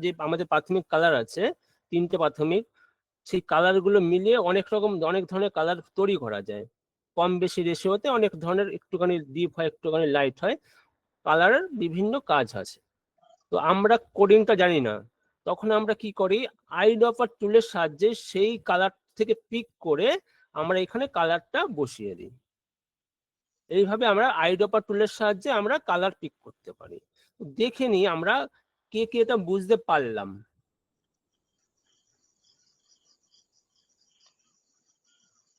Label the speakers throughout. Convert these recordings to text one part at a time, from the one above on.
Speaker 1: যে আমাদের প্রাথমিক কালার আছে 3টে প্রাথমিক, সেই কালারগুলো মিলিয়ে অনেক ধরনের কালার তৈরি করা যায়। কম বেশি রেশিওতে অনেক ধরনের, একটুখানি ডিপ হয় একটুখানি লাইট হয়, কালারের বিভিন্ন কাজ আছে। তো আমরা কোডিংটা জানি না, তখন আমরা কি করি, আইড্রপার টুলের সাহায্যে সেই কালার থেকে পিক করে আমরা এখানে কালারটা বসিয়ে দিই। এইভাবে আমরা আইড্রপার টুলের সাহায্যে আমরা কালার পিক করতে পারি। দেখে নিই আমরা কে কে এটা বুঝতে পারলাম।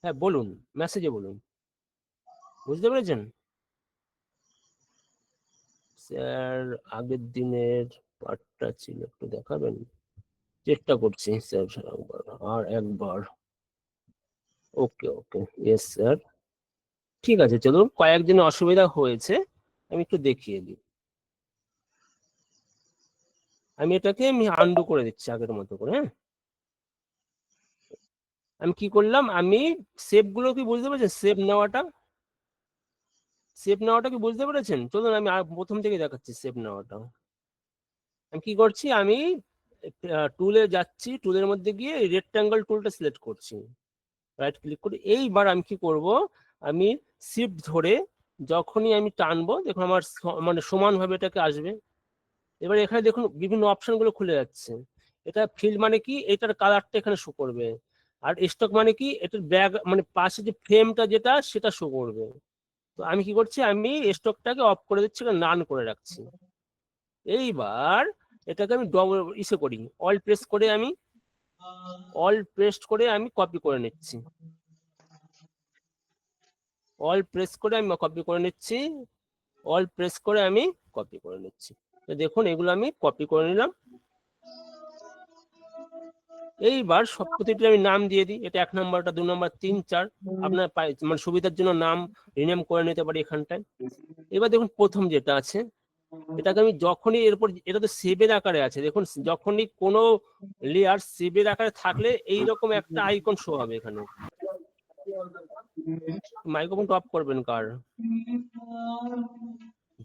Speaker 1: হ্যাঁ বলুন, মেসেজে বলুন, বুঝতে পেরেছেন? স্যার আগের দিনের পার্টটা ছিল, একটু দেখাবেন? চেষ্টা করছি স্যার, আর একবার। ওকে ওকে, ইয়েস স্যার। ঠিক আছে, চলুন, কয়েকদিনের অসুবিধা হয়েছে, আমি একটু দেখিয়ে দিই। আমি এটাকে আন্ডু করে দিচ্ছি আগের মতো করে। হ্যাঁ, আমি কি করলাম, আমি শেপ গুলো কি বুঝতে পেরেছেন? শেপ নেওয়াটা কি বুঝতে পেরেছেন? চলুন আমি প্রথম থেকে দেখাচ্ছি শেপ নেওয়াটা। আমি কি করছি, আমি টুলে যাচ্ছি, টুলের মধ্যে গিয়ে রেক্ট্যাঙ্গল টুলটা সিলেক্ট করছি, রাইট ক্লিক করে। এইবার আমি কি করব, আমি শিফট ধরে যখনই আমি টানবো, দেখুন আমার মানে সমানভাবে এটাকে আসবে। এবার এখানে দেখুন বিভিন্ন অপশন গুলো খুলে যাচ্ছে। এটা ফিল্ড মানে কি, এটার কালারটা এখানে শো করবে। আর স্টক মানে কি, এটার ব্যাগ মানে পাশে যে ফ্রেমটা যেটা সেটা শো করবে। তো আমি কি করছি, আমি স্টকটাকে অফ করে দিচ্ছি, নান করে রাখছি। এইবার এটাকে আমি ডবল ইসে করি, অল প্রেস করে আমি কপি করে নিচ্ছি। অল প্রেস করে আমি কপি করে নিচ্ছি, অল প্রেস করে আমি কপি করে নিচ্ছি। তো দেখুন এগুলো আমি কপি করে নিলাম। এইবার সব প্রতিটি আমি নাম দিয়ে দিই, এটা 1 নম্বরটা 2 নম্বর 3 4, আপনার মানে সুবিধার জন্য নাম রিনেম করে নিতে পারি এখানটায়। এবার দেখুন প্রথম যেটা আছে, এটাকে আমি যখনই এরপর, এটা তো সেভের আকারে আছে, দেখুন যখনই কোনো লেয়ার সেভের আকারে থাকলে এইরকম একটা আইকন শো হবে এখানে। মাইক্রোফোনটা অফ করবেন কার?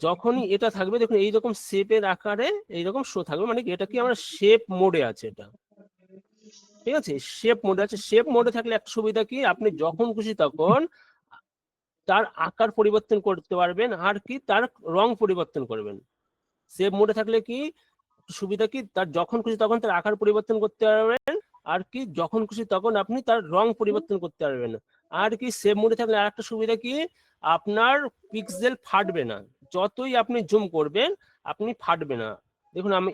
Speaker 1: যখনই এটা থাকবে দেখুন এইরকম শেপের আকারে এইরকম শো থাকবে, মানে কি এটা কি আমরা শেপ মোডে আছে এটা, ঠিক আছে? শেপ মোডে আছে। শেপ মোডে থাকলে একটা সুবিধা কি, আপনি যখন খুশি তখন তার আকার পরিবর্তন করতে পারবেন, আর কি তার রং পরিবর্তন করবেন। শেপ মোডে থাকলে কি সুবিধা কি, তার যখন খুশি তখন তার আকার পরিবর্তন করতে পারবেন, আর কি যখন খুশি তখন আপনি তার রং পরিবর্তন করতে পারবেন। আর কি সেভ মোডে থাকলে আর একটা সুবিধা কি, আপনার পিক্সেল ফাটবে না, যতই আপনি জুম করবেন আপনি ফাটবে না। দেখুন আমি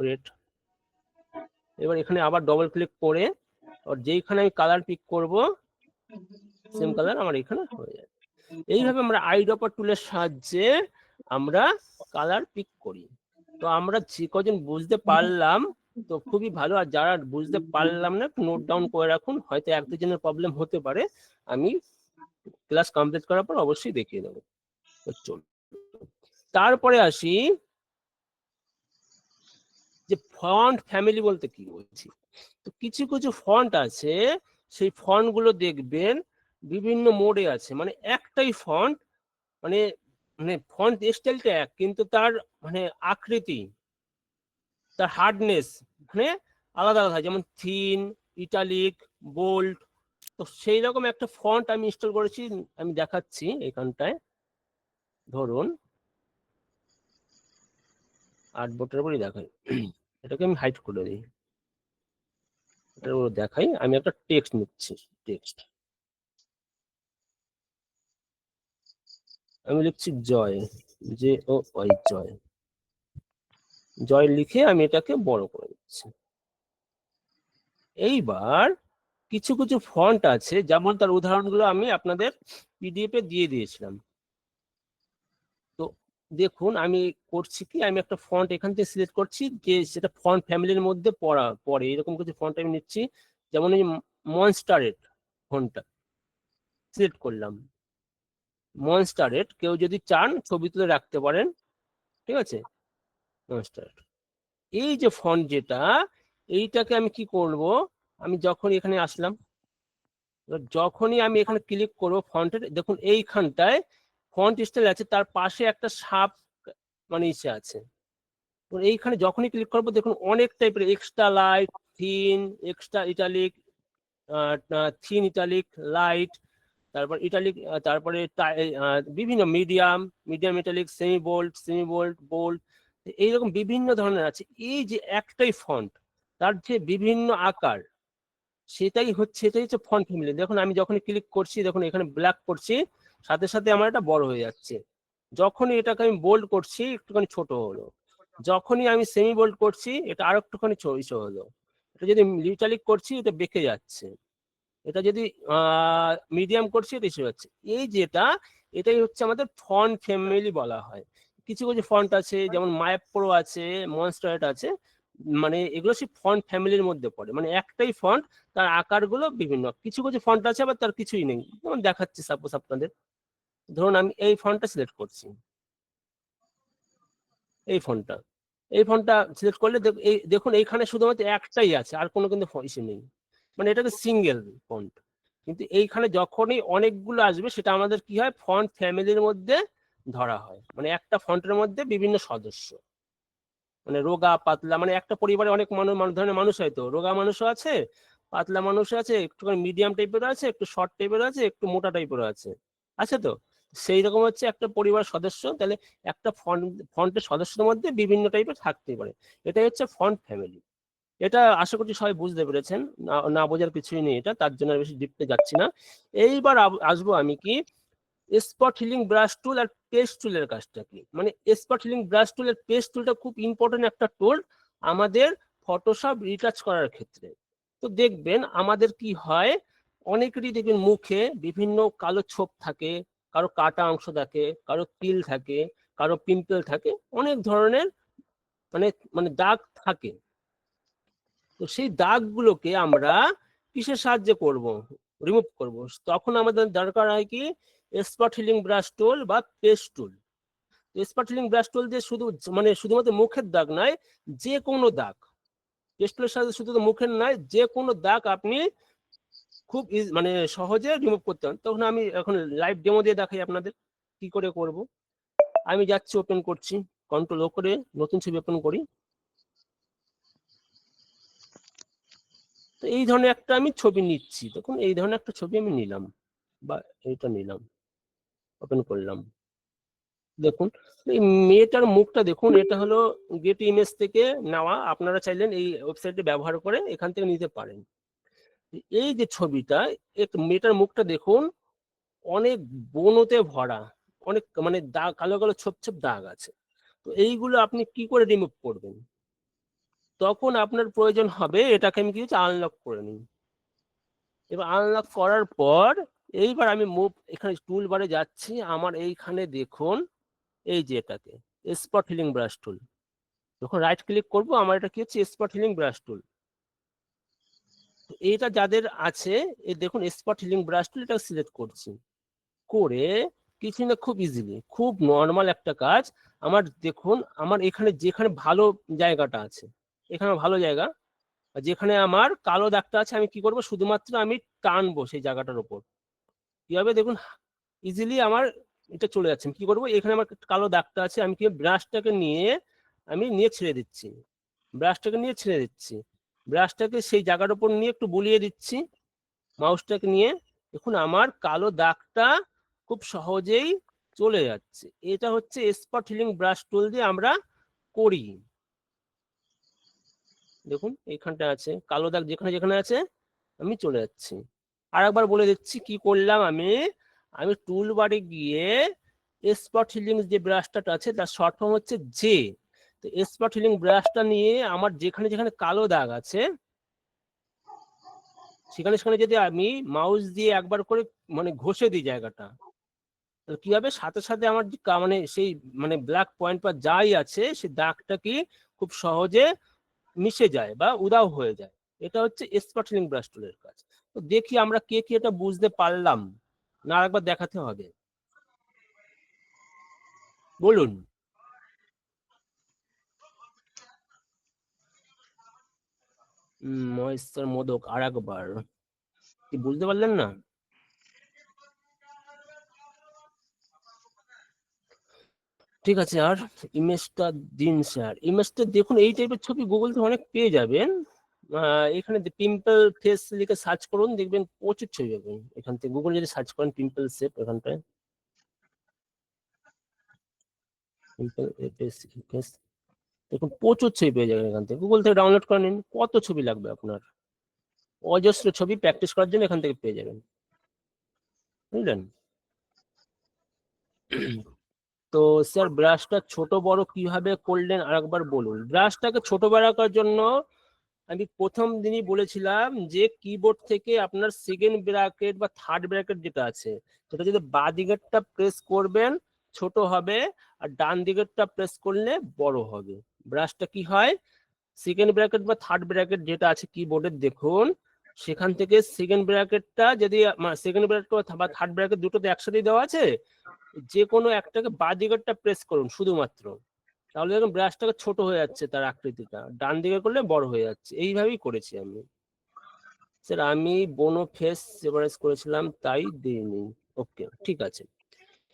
Speaker 1: রেড, এবার এখানে আবার ডবল ক্লিক করে আর যেইখানে আমি কালার পিক করব সেম কালার আমার এখানে হয়ে যাবে। এইভাবে আমরা আইড্রপার টুলের সাহায্যে আমরা কালার পিক করি। তো আমরা যে কজন বুঝতে পারলাম তো খুবই ভালো, আর যারা বুঝতে পারলাম না নোট ডাউন করে রাখুন, হয়তো 1-2 জনের প্রবলেম হতে পারে, আমি ক্লাস কমপ্লিট করার পর অবশ্যই দেখিয়ে দেবো। তারপরে আসি যে ফন্ট ফ্যামিলি বলতে কি বলছি। তো কিছু কিছু ফন্ট আছে, সেই ফন্ট গুলো দেখবেন বিভিন্ন মোডে আছে, মানে একটাই ফন্ট, মানে মানে ফন্ট স্টাইলটা এক, কিন্তু তার মানে আকৃতি, তার হার্ডনেস মানে আলাদা আলাদা, যেমন থিন, ইটালিক, বোল্ড। তো সেই রকম একটা ফন্ট আমি ইনস্টল করেছি, আমি দেখাচ্ছি এখানটায়। ধরুন আর্টবোর্ডের উপরই দেখাই, এটাকে আমি হাইড করে দিই, এটার উপর দেখাই। আমি একটা টেক্সট নিচ্ছি, টেক্সট আমি লিখছি জয়, জে ও ওয়াই, জয়, জয় লিখে আমি এটাকে বড় করে দিচ্ছি। এইবার কিছু কিছু ফন্ট আছে, যেমন তার উদাহরণগুলো আমি আপনাদের পিডিএফ এ দিয়ে দিয়েছিলাম। তো দেখুন আমি করছি কি, আমি একটা ফন্ট এখান থেকে সিলেক্ট করছি যে সেটা ফন্ট ফ্যামিলির মধ্যে পড়ে, এরকম কিছু ফন্ট আমি নিচ্ছি। যেমন এই মনস্টারেট ফন্টটা সিলেক্ট করলাম, মনস্টারেট, কেউ যদি চান ছবি তুলে রাখতে পারেন, ঠিক আছে। মনস্টারেট, এই যে ফন্ট যেটা, এইটাকে আমি কি করব, আমি যখন এখানে আসলাম, যখনই আমি এখানে ক্লিক করব ফন্টের, দেখুন এইখানটায় ফন্ট স্টাইল আছে, তার পাশে একটা সাপ মানে ইসে আছে। এইখানে যখনই ক্লিক করবো দেখুন অনেক টাইপের, extra light, thin, extra italic, thin italic, light, তারপর ইটালিক, তারপরে বিভিন্ন medium, medium italic, semi bold, semi bold, bold, এইরকম বিভিন্ন ধরনের আছে। এই যে একটাই ফন্ট, তার যে বিভিন্ন আকার, এটাই হচ্ছে ফন্ট ফ্যামিলি। দেখুন আমি যখন ক্লিক করছি, দেখুন এখানে ব্ল্যাক করছি, সাথে সাথে আমার এটা বড় হয়ে যাচ্ছে। যখনই এটাকে আমি বোল্ড করছি, একটুখানি ছোট হলো। যখনই আমি সেমি বোল্ড করছি, এটা আরো একটুখানি ছোট হলো। এটা যদি ইটালিক করছি, এটা বেঁকে যাচ্ছে। এটা যদি মিডিয়াম করছি, এটা ইস্যু হচ্ছে। এই যেটা, এটাই হচ্ছে আমাদের ফন্ট ফ্যামিলি বলা হয়। কিছু কিছু ফন্ট আছে, যেমন মায়াপ প্রো আছে, মনস্টারেট আছে, মানে এগুলো সেই ফন্ট ফ্যামিলির মধ্যে পড়ে, মানে একটাই ফন্ট, তার আকারগুলো বিভিন্ন। কিছু কিছু ফন্ট আছে আবার তার কিছুই নেই, যেমন দেখাচ্ছি সাপোজ আপনাদের। ধরুন আমি এই ফন্টটা সিলেক্ট করছি, এই ফন্টটা, এই ফন্টটা সিলেক্ট করলে দেখুন এইখানে শুধুমাত্র একটাই আছে, আর কোনো কিন্তু ইস্যু নেই, মানে এটাকে সিঙ্গেল ফন্ট। কিন্তু এইখানে যখনই অনেকগুলো আসবে, সেটা আমাদের কি হয়, ফন্ট ফ্যামিলির মধ্যে ধরা হয়, মানে একটা ফন্টের মধ্যে বিভিন্ন সদস্য, মানে রোগা পাতলা, মানে একটা পরিবারে অনেক ধরনের মানুষ হয়তো, রোগা মানুষও আছে, পাতলা মানুষ আছে, একটুখানি মিডিয়াম টাইপের আছে, একটু শর্ট টাইপের আছে, একটু মোটা টাইপের আছে, আছে তো। সেই রকম হচ্ছে একটা পরিবার সদস্য, তাহলে একটা ফন্টের সদস্যদের মধ্যে বিভিন্ন টাইপের থাকতে পারে, এটাই হচ্ছে ফন্ট ফ্যামিলি। এটা আশা করছি সবাই বুঝতে পেরেছেন, না বোঝার কিছুই নেই এটা, তার জন্য বেশি ডিপতে যাচ্ছি না। এইবার আসবো আমি কি, স্পট হিলিং ব্রাশ টুল আর পেস্ট টুলের কাজটা কি। মানে স্পট হিলিং ব্রাশ টুল আর পেস্ট টুলটা খুব ইম্পর্টেন্ট একটা টুল আমাদের ফটোশপ রিটাচ করার ক্ষেত্রে। তো দেখবেন আমাদের কি হয়, অনেকেরই দেখবেন মুখে বিভিন্ন কালো ছোপ থাকে, কারো কাটা অংশ থাকে, কারো তিল থাকে, কারো পিম্পল থাকে, অনেক ধরনের মানে মানে দাগ থাকে। তো সেই দাগগুলোকে আমরা কিসের সাহায্যে করব, রিমুভ করব, তখন আমাদের দরকার হয় কি, স্পট হিলিং ব্রাশ টুল বা পেস্ট টুল। স্পট হিলিং ব্রাশ টুল দিয়ে শুধুমাত্র মুখের দাগ নয়, যে কোনো দাগ, পেস্ট টুলের সাথে শুধু মুখের নয়, যে কোনো দাগ আপনি খুব সহজে রিমুভ করতে পারেন। তখন আমি এখন লাইভ ডেমো দিয়ে দেখাই আপনাদের কি করে করব। আমি যাচ্ছি, ওপেন করছি, কন্ট্রোল ও করে নতুন ছবি ওপেন করি। তো এই ধরনের একটা আমি ছবি নিচ্ছি, দেখুন এই ধরনের একটা ছবি আমি নিলাম, বা এইটা নিলাম, ওপেন করলাম। দেখুন এই মেয়েটার মুখটা দেখুন, এটা হলো গেট ইমেজ থেকে নেওয়া, আপনারা চাইলেন এই ওয়েবসাইটে ব্যবহার করে এখান থেকে নিতে পারেন। এই যে ছবিটা, মেয়েটার মুখটা দেখুন, অনেক বনতে ভরা, অনেক মানে দাগ, কালো কালো ছোপ ছোপ দাগ আছে। তো এইগুলো আপনি কি করে রিমুভ করবেন, তখন আপনার প্রয়োজন হবে এটাকে আমি কি আনলক করে নিই। এবার আনলক করার পর এইবার আমি মুভ, এখানে টুল বারে যাচ্ছি, আমার এইখানে দেখুন এই যে এটাকে স্পট হিলিং ব্রাশ টুল, যখন রাইট ক্লিক করব আমার এটা কি হচ্ছে, স্পট হিলিং ব্রাশ টুল। তো এইটা যাদের আছে, এই দেখুন স্পট হিলিং ব্রাশ টুল, এটা সিলেক্ট করছি, করে কিছু না, খুব ইজিলি, খুব নর্মাল একটা কাজ। আমার দেখুন, আমার এখানে যেখানে ভালো জায়গাটা আছে, এখানে ভালো জায়গা, যেখানে আমার কালো দাগটা আছে, আমি কি করব, শুধুমাত্র আমি টানবো সেই জায়গাটার উপর। কি হবে দেখুন, ইজিলি আমার এটা চলে যাচ্ছে। কি করব, এখানে আমার কালো দাগটা আছে, আমি কি ব্রাশটাকে নিয়ে ছেড়ে দিচ্ছি, ব্রাশটাকে সেই জায়গার উপর নিয়ে একটু বুলিয়ে দিচ্ছি মাউসটাকে নিয়ে। দেখুন আমার কালো দাগটা খুব সহজেই চলে যাচ্ছে। এটা হচ্ছে স্পট হিলিং ব্রাশ টুল দিয়ে আমরা করি। দেখুন এইখানটা আছে কালো দাগ, যেখানে যেখানে আছে আমি চলে যাচ্ছি। আর একবার বলে দিচ্ছি কি করলাম। আমি টুল বারে গিয়ে স্পট হিলিং যে ব্রাশটা আছে তার শর্ট ফর্ম হচ্ছে জে। তো স্পট হিলিং ব্রাশটা নিয়ে আমার যেখানে যেখানে কালো দাগ আছে সেখানে সেখানে যদি আমি মাউস দিয়ে একবার করে মানে ঘষে দিই জায়গাটা, তো কি হবে, সাথে সাথে আমার মানে সেই মানে ব্ল্যাক পয়েন্ট বা যাই আছে সেই দাগটা কি খুব সহজে মিশে যায় বা উধাও হয়ে যায়। এটা হচ্ছে স্পট হিলিং ব্রাশ টুলের কাজ। তো দেখি আমরা কে কি এটা বুঝতে পারলাম, না আরেকবার দেখাতে হবে, বলুন। মহেশ্বর মোদক আর একবার, কি বুঝতে পারলেন না? ঠিক আছে, আর ইমেজটা দিন স্যার। ইমেজটা দেখুন, এই টাইপের ছবি গুগল থেকে অনেক পেয়ে যাবেন। এখানে পিম্পল ফেস লিখে সার্চ করুন, দেখবেন প্রচুর ছবি পাবেন এখান থেকে। গুগল যদি সার্চ করেন পিম্পল শেপ, এখানটায় পিম্পল ফেস, দেখুন প্রচুর ছবি পেয়ে যাবেন এখান থেকে। গুগল থেকে ডাউনলোড করে নিন, কত ছবি লাগবে আপনার, অজস্র ছবি প্র্যাকটিস করার জন্য এখান থেকে পেয়ে যাবেন, বুঝলেন? তো স্যার ব্রাশটা ছোট বড় কিভাবে করলেন আরেকবার বলুন। ব্রাশটাকে ছোট বড় করার জন্য আমি প্রথম দিনই বলেছিলাম যে কিবোর্ড থেকে আপনার সেকেন্ড ব্র্যাকেট বা থার্ড ব্র্যাকেট যেটা আছে সেটা যদি বাঁ দিকেরটা প্রেস করবেন ছোট হবে, আর ডান দিকেরটা প্রেস করলে বড় হবে। ব্রাশটা কি হয়, সেকেন্ড ব্র্যাকেট বা থার্ড ব্র্যাকেট যেটা আছে কিবোর্ডের দেখুন, সেখান থেকে সেকেন্ড ব্র্যাকেটটা যদি সেকেন্ড ব্র্যাকেট বা থার্ড ব্র্যাকেট দুটোতে একসাথে দেওয়া আছে, যে কোনো একটাকে বাঁ দিকেরটা প্রেস করুন শুধুমাত্র, তাহলে দেখুন ব্রাশটাকে ছোট হয়ে যাচ্ছে, তার আকৃতিটা ডান দিকে করলে বড় হয়ে যাচ্ছে। এইভাবেই করেছি আমি। স্যার আমি বোনো ফেস সেভারেজ করেছিলাম তাই দিইনি। ওকে ঠিক আছে,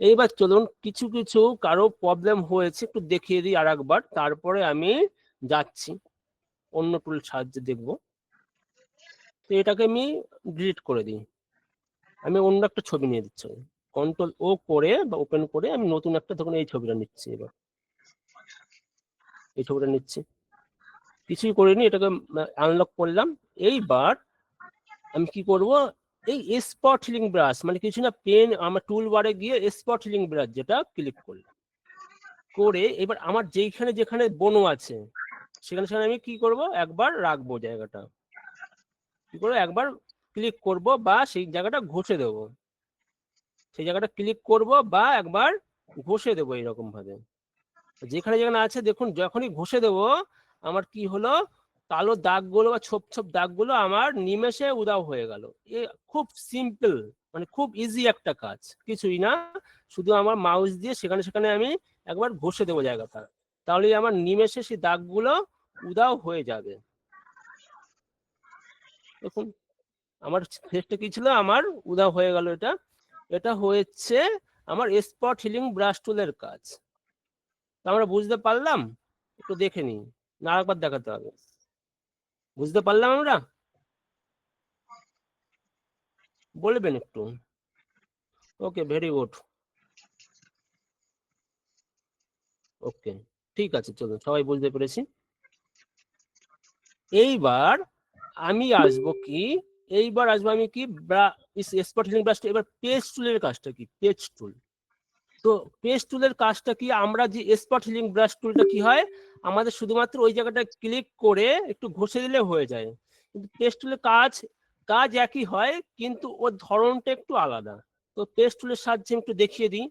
Speaker 1: এইবার চলুন কিছু কিছু কারো প্রবলেম হয়েছে একটু দেখিয়ে দিই আর একবার, তারপরে আমি যাচ্ছি অন্য টুল সাহায্যে দেখবো। তো এটাকে আমি ডিলিট করে দিই, আমি অন্য একটা ছবি নিয়ে দিচ্ছি। কন্ট্রোল ও করে বা ওপেন করে আমি নতুন একটা, ধরুন এই ছবিটা নিচ্ছি, এবার এই ছবিটা নিচ্ছি, কিছুই করিনি, এটাকে আনলক করলাম। এইবার আমি কি করব, এই স্পট হিলিং ব্রাশ মানে কিছু না, পেন আমার টুল বারে গিয়ে স্পট হিলিং ব্রাশ যেটা ক্লিক করলাম, করে এবার আমার যেখানে যেখানে বোনো আছে সেখানে সেখানে আমি কি করব, একবার রাখবো জায়গাটা, কি করবো একবার ক্লিক করব বা সেই জায়গাটা ঘষে দেবো, সেই জায়গাটা ক্লিক করব বা একবার ঘষে দেবো এরকম ভাবে। যেখানে যেখানে আছে দেখুন, যখনই ঘষে দেবো আমার কি হলো, কালো দাগগুলো বা ছোপ ছোপ দাগগুলো আমার নিমেষে উধাও হয়ে গেল। এ খুব সিম্পল, মানে খুব ইজি একটা কাজ, কিছুই না, শুধু আমার মাউস দিয়ে সেখানে সেখানে আমি একবার ঘষে দেবো জায়গাটা, তাহলে আমার নিমেষে সেই দাগগুলো উধাও হয়ে যাবে। দেখুন আমার ফেসটা কি ছিল, আমার উধাও হয়ে গেল। এটা এটা হয়েছে আমার স্পট হিলিং ব্রাশ টুলের কাজ। আমরা বুঝতে পারলাম, একটু দেখে নিই, না আরেকবার দেখাতে হবে, বুঝতে পারলাম আমরা, বলবেন একটু। ওকে ভেরি গুড, ওকে ঠিক আছে, চলুন সবাই বুঝতে পেরেছি। এইবার আমি আসবো কি, আমি কি স্পট হিলিং ব্রাশটা, এবার পেজ টুলের কাজটা কি, পেজ টুল। তো পেজ টুলের কাজটা কি, আমরা যে স্পট হিলিং ব্রাশ টুলটা কি হয়, আমাদের শুধুমাত্র ওই জায়গাটা ক্লিক করে একটু ঘষে দিলে হয়ে যায়, কিন্তু পেজ টুলের কাজ কাজ একই হয় কিন্তু ওর ধরনটা একটু আলাদা। তো পেজ টুলের সাহায্যে একটু দেখিয়ে দিই,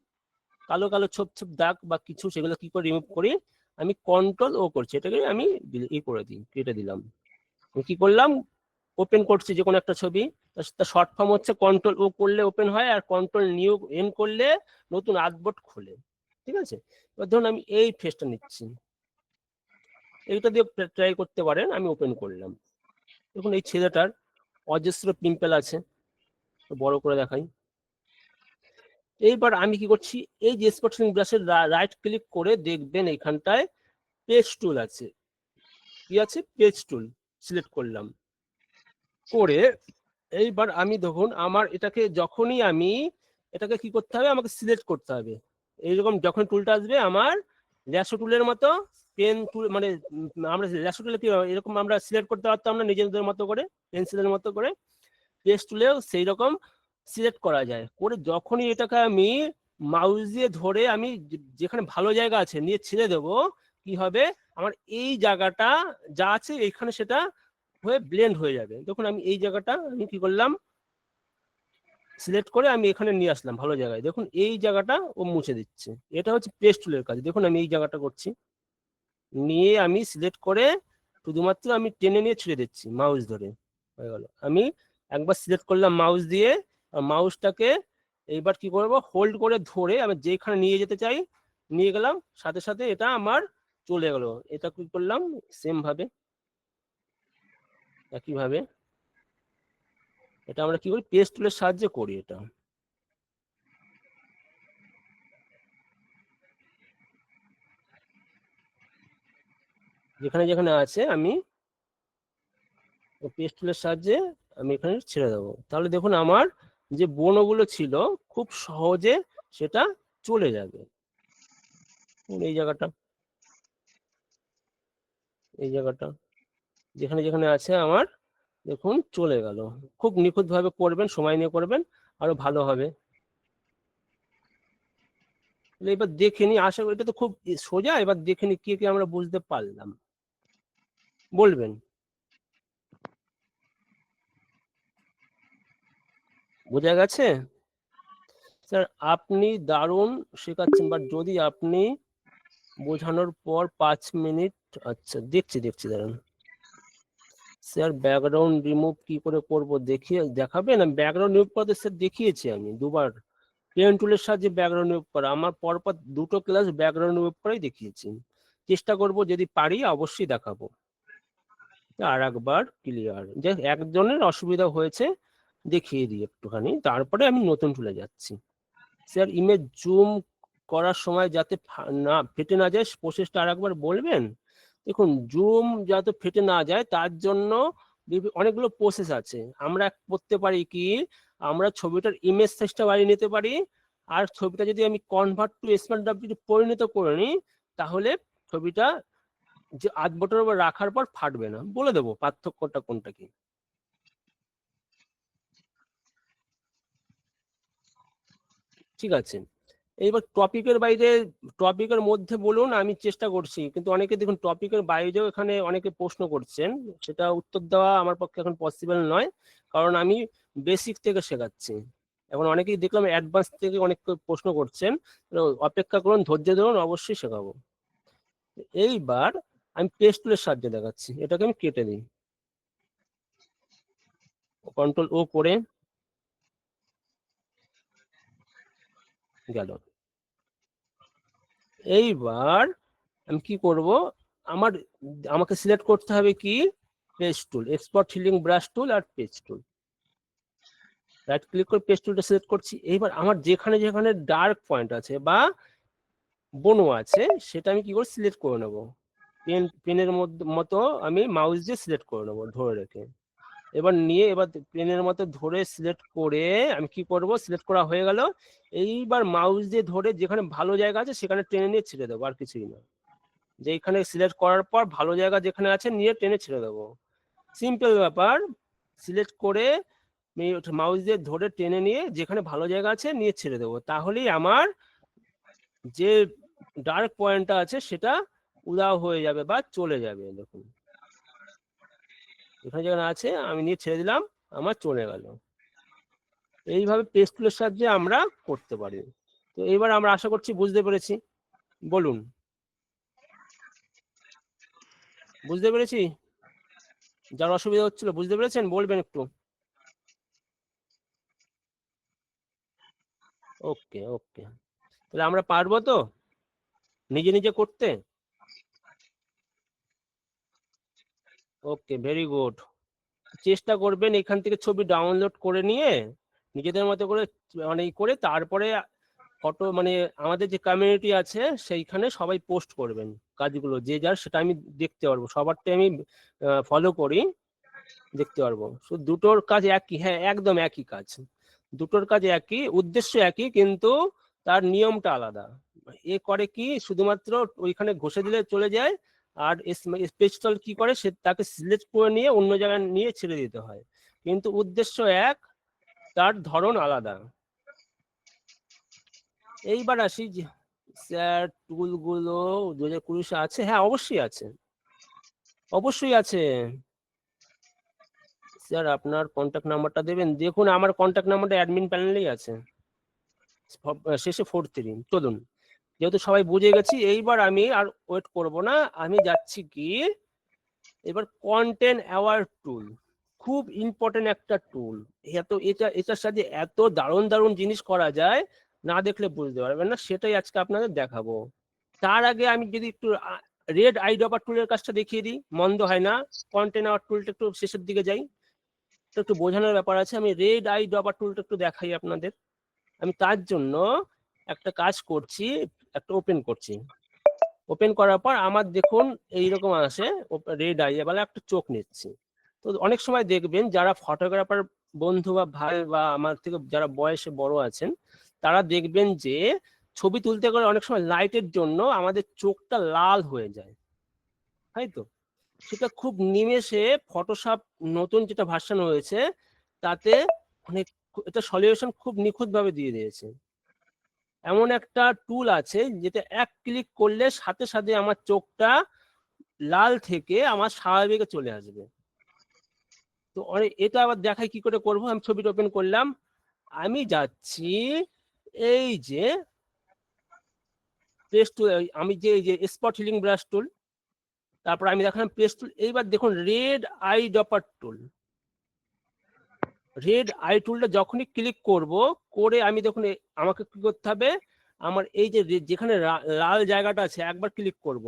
Speaker 1: কালো কালো ছোপ ছোপ দাগ বা কিছু সেগুলো কি করে রিমুভ করি। আমি কন্ট্রোল ও করছি, এটাকে আমি ই করে দিই, কেটে দিলাম। কি করলাম, ওপেন করছি যে কোনো একটা ছবি, তার শর্ট ফর্ম হচ্ছে কন্ট্রোল ও করলে ওপেন হয়, আর কন্ট্রোল নিউ এন করলে নতুন আর্টবোর্ড খোলে। ঠিক আছে, এবার ধরুন আমি এই ফেসটা নিচ্ছি, এইটা দিয়ে ট্রাই করতে পারেন। আমি ওপেন করলাম, দেখুন এই ছেলেটার অজস্র পিম্পল আছে, বড় করে দেখাই। এইবার আমি কি করছি, এই যে স্পট ফিলিং ব্রাশের রাইট ক্লিক করে দেখবেন এখানটায় পেজ টুল আছে, কি আছে, পেজ টুল সিলেক্ট করলাম করে এইবার আমি দেখুন আমার এটাকে যখনই আমি এটাকে কি করতে হবে, আমাকে সিলেক্ট করতে হবে। এইরকম যখন টুলটা আসবে আমার ল্যাসো টুলের মতো, পেন টুল মানে আমরা ল্যাসো টুলে কি এরকম আমরা সিলেক্ট করতে পারতাম না নিজেদের মতো করে, পেন্সিলের মতো করে, পেজ টুলেও সেই রকম সিলেক্ট করা যায়। করে যখনই এটাকে আমি মাউস দিয়ে ধরে আমি যেখানে ভালো জায়গা আছে নিয়ে ছেড়ে দেবো, কি হবে, আমার এই জায়গাটা যা আছে এইখানে সেটা হয়ে ব্লেন্ড হয়ে যাবে। দেখুন আমি এই জায়গাটা আমি কি করলাম, সিলেক্ট করে আমি এখানে নিয়ে আসলাম ভালো জায়গায়, দেখুন এই জায়গাটা ও মুছে দিচ্ছে। এটা হচ্ছে পেজ টুলের কাজ। দেখুন আমি এই জায়গাটা করছি, নিয়ে আমি সিলেক্ট করে শুধুমাত্র আমি টেনে নিয়ে ছেড়ে দিচ্ছি মাউস ধরে, হয়ে গেল। আমি একবার সিলেক্ট করলাম মাউস দিয়ে, আর মাউসটাকে এইবার কি করব, হোল্ড করে ধরে আমি যেখানে নিয়ে যেতে চাই নিয়ে গেলাম, সাথে সাথে এটা আমার চলে গেল। এটা কি করলাম সেম ভাবে, একইভাবে এটা আমরা কি করি, পেজ টুলের সাহায্যে করি এটা। যেখানে যেখানে আছে আমি পেজ টুলের সাহায্যে আমি এখানে ছেড়ে দেবো, তাহলে দেখুন আমার যে বনগুলো ছিল খুব সহজে সেটা চলে যাবে। এই জায়গাটা, এই জায়গাটা যেখানে যেখানে আছে আমার দেখুন চলে গেল। খুব নিখুঁতভাবে করবেন, সময় নিয়ে করবেন, আরো ভালো হবে। এবার দেখে নি, আশা করি এটা তো খুব সোজা। এবার দেখে নি কে কে আমরা বুঝতে পারলাম, বলবেন। বোঝা গেছে স্যার? আপনি দারুণ শেখাচ্ছেন, বাট যদি আপনি বোঝানোর পর 5 মিনিট, আচ্ছা দেখছি দেখছি দাঁড়ান স্যার। ব্যাকগ্রাউন্ড রিমুভ কি করে করব দেখিয়ে দেখাবেন? আমি ব্যাকগ্রাউন্ড রিমুভ করতে স্যার দেখিয়েছি আমি দুবার, পেন টুলের সাহায্যে ব্যাকগ্রাউন্ড রিমুভ করা। আমার পরপর দুটো ক্লাস ব্যাকগ্রাউন্ড রিমুভ করাই দেখিয়েছি। চেষ্টা করব যদি পারি অবশ্যই দেখাবো। আর একবার ক্লিয়ার, যে একজনের অসুবিধা হয়েছে দেখিয়ে দিই একটুখানি, তারপরে আমি নতুন টুলে যাচ্ছি। স্যার ইমেজ জুম করার সময় যাতে না ফেটে না যায় প্রসেসটা আর একবার বলবেন? দেখুন জুম যাতে ফেটে না যায় তার জন্য অনেকগুলো প্রসেস আছে। আমরা করতে পারি কি, আমরা ছবিটার ইমেজ সাইজটা বাড়িয়ে নিতে পারি, আর ছবিটা যদি আমি কনভার্ট টু স্মার্ট ডাব্লিউ পরিণত করে নিই, তাহলে ছবিটা যে আধবটার উপর রাখার পর ফাটবে না। বলে দেবো পার্থক্যটা কোনটা কি। ঠিক আছে, এইবার টপিকের বাইরে, টপিকের মধ্যে বলুন, আমি চেষ্টা করছি। কিন্তু অনেকে দেখুন টপিকের বাইরেও এখানে অনেকে প্রশ্ন করছেন, সেটা উত্তর দেওয়া আমার পক্ষে এখন পসিবল নয়, কারণ আমি বেসিক থেকে শেখাচ্ছি। এখন অনেকেই দেখলাম অ্যাডভান্স থেকে অনেক প্রশ্ন করছেন, অপেক্ষা করুন, ধৈর্য ধরুন, অবশ্যই শেখাবো। এইবার আমি পেজ টুলের সাহায্যে দেখাচ্ছি। এটাকে আমি কেটে দিই, কন্ট্রোল ও করে গেল। এইবার আমি কি করব, আমাকে সিলেক্ট করতে হবে কি, পেজ টুল, এক্সপোর্ট হিলিং ব্রাশ টুল আর পেজ টুল। রাইট ক্লিক করে পেজ টুলটা সিলেক্ট করছি। এইবার আমার যেখানে যেখানে ডার্ক পয়েন্ট আছে বা বনো আছে সেটা আমি কি করে সিলেক্ট করে নেব, পেনের মতো আমি মাউস দিয়ে সিলেক্ট করে নেবো ধরে রেখে। এবার নিয়ে এবার পেনের মতো ধরে সিলেক্ট করে আমি কি করব, সিলেক্ট করা হয়ে গেল। এইবার মাউস দিয়ে ধরে যেখানে ভালো জায়গা আছে সেখানে টেনে নিয়ে ছেড়ে দেবো, আর কিছুই না। যে এখানে সিলেক্ট করার পর ভালো জায়গা যেখানে আছে নিয়ে টেনে ছেড়ে দেবো, সিম্পল ব্যাপার। সিলেক্ট করে মাউস দিয়ে ধরে টেনে নিয়ে যেখানে ভালো জায়গা আছে নিয়ে ছেড়ে দেবো, তাহলেই আমার যে ডার্ক পয়েন্টটা আছে সেটা উধাও হয়ে যাবে বা চলে যাবে। দেখুন এখানে যেখানে আছে আমি নিয়ে ছেড়ে দিলাম, আমার চলে গেল। এইভাবে পেজ টুলের সাহায্যে আমরা করতে পারি। তো এইবার আমরা আশা করছি বুঝতে পেরেছি, বলুন। বুঝতে পেরেছি? যার অসুবিধা হচ্ছিল বুঝতে পেরেছেন, বলবেন একটু। ওকে ওকে, তাহলে আমরা পারবো তো নিজে নিজে করতে? ওকে, ভেরি গুড। চেষ্টা করবেন এখান থেকে ছবি ডাউনলোড করে নিয়ে নিজেদের মতো করে মানে করে তারপরে ফটো মানে আমাদের যে কমিউনিটি আছে সেইখানে সবাই পোস্ট করবেন কাজগুলো, যে যার সেটা আমি দেখতে পারবো, সবারটা আমি ফলো করি, দেখতে পারবো। শুধু দুটোর কাজ একই, হ্যাঁ একদম একই কাজ, দুটোর কাজ একই, উদ্দেশ্য একই, কিন্তু তার নিয়মটা আলাদা। এ করে কি শুধুমাত্র ওইখানে ঘষে দিলে চলে যায়, আর স্পেশাল কি করে সে তাকে সিলেক্ট করে নিয়ে অন্য জায়গায় নিয়ে ছেড়ে দিতে হয়, কিন্তু উদ্দেশ্য এক, তার ধরন আলাদা। এইবার আসি যে স্যার টুলগুলো 2020 আছে? হ্যাঁ অবশ্যই আছে, অবশ্যই আছে স্যার। আপনার কন্ট্যাক্ট নাম্বারটা দেবেন? দেখুন আমার কন্ট্যাক্ট নাম্বারটা অ্যাডমিন প্যানেলেই আছে, শেষে 43। চলুন, যেহেতু সবাই বুঝে গেছি, এইবার আমি আর ওয়েট করব না, আমি যাচ্ছি কি এবার কন্টেন্ট অ্যাওয়ার্ড টুল। খুব ইম্পর্টেন্ট একটা টুল, এটার সাথে এত দারুণ দারুণ জিনিস করা যায়, না দেখলে বুঝতে পারবেন না, সেটাই আজকে আপনাদের দেখাবো। তার আগে আমি যদি একটু রেড আই ড্রপার টুলের কাজটা দেখিয়ে দিই, মন্দ হয় না। কন্টেন্ট অ্যাওয়ার্ড টুলটা একটু শেষের দিকে যাই, একটু বোঝানোর ব্যাপার আছে। আমি রেড আই ড্রপার টুলটা একটু দেখাই আপনাদের। আমি তার জন্য একটা কাজ করছি, একটা ওপেন করছি। ওপেন করার পর আমার দেখুন এইরকম আসে রেড আই, বলে একটা চোখ নিচ্ছি। তো অনেক সময় দেখবেন যারা ফটোগ্রাফার বন্ধু বা ভাই বা আমার থেকে যারা বয়সে বড় আছেন, তারা দেখবেন যে ছবি তুলতে গেলে অনেক সময় লাইটের জন্য আমাদের চোখটা লাল হয়ে যায়, তাই তো? সেটা খুব নিমেষে ফটোশপ নতুন যেটা ভার্সন হয়েছে তাতে অনেক, এটা সলিউশন খুব নিখুঁত ভাবে দিয়ে দিয়েছে। এমন একটা টুল আছে যেটা এক ক্লিক করলে সাথে সাথে আমার চোখটা লাল থেকে আমার স্বাভাবিকে চলে আসবে। তো এটা আবার দেখাই কি করে করব। আমি ছবিটা ওপেন করলাম, আমি যাচ্ছি এই যে পেস্ট টুল, আমি যে এই যে স্পট হিলিং ব্রাশ টুল, তারপর আমি দেখালাম পেস্ট টুল। এইবার দেখুন রেড আই ড্রপার টুল। রেড আই টুলটা যখনই ক্লিক করব, করে আমি দেখুন আমাকে কি করতে হবে, আমার এই যে যেখানে লাল জায়গাটা আছে একবার ক্লিক করব,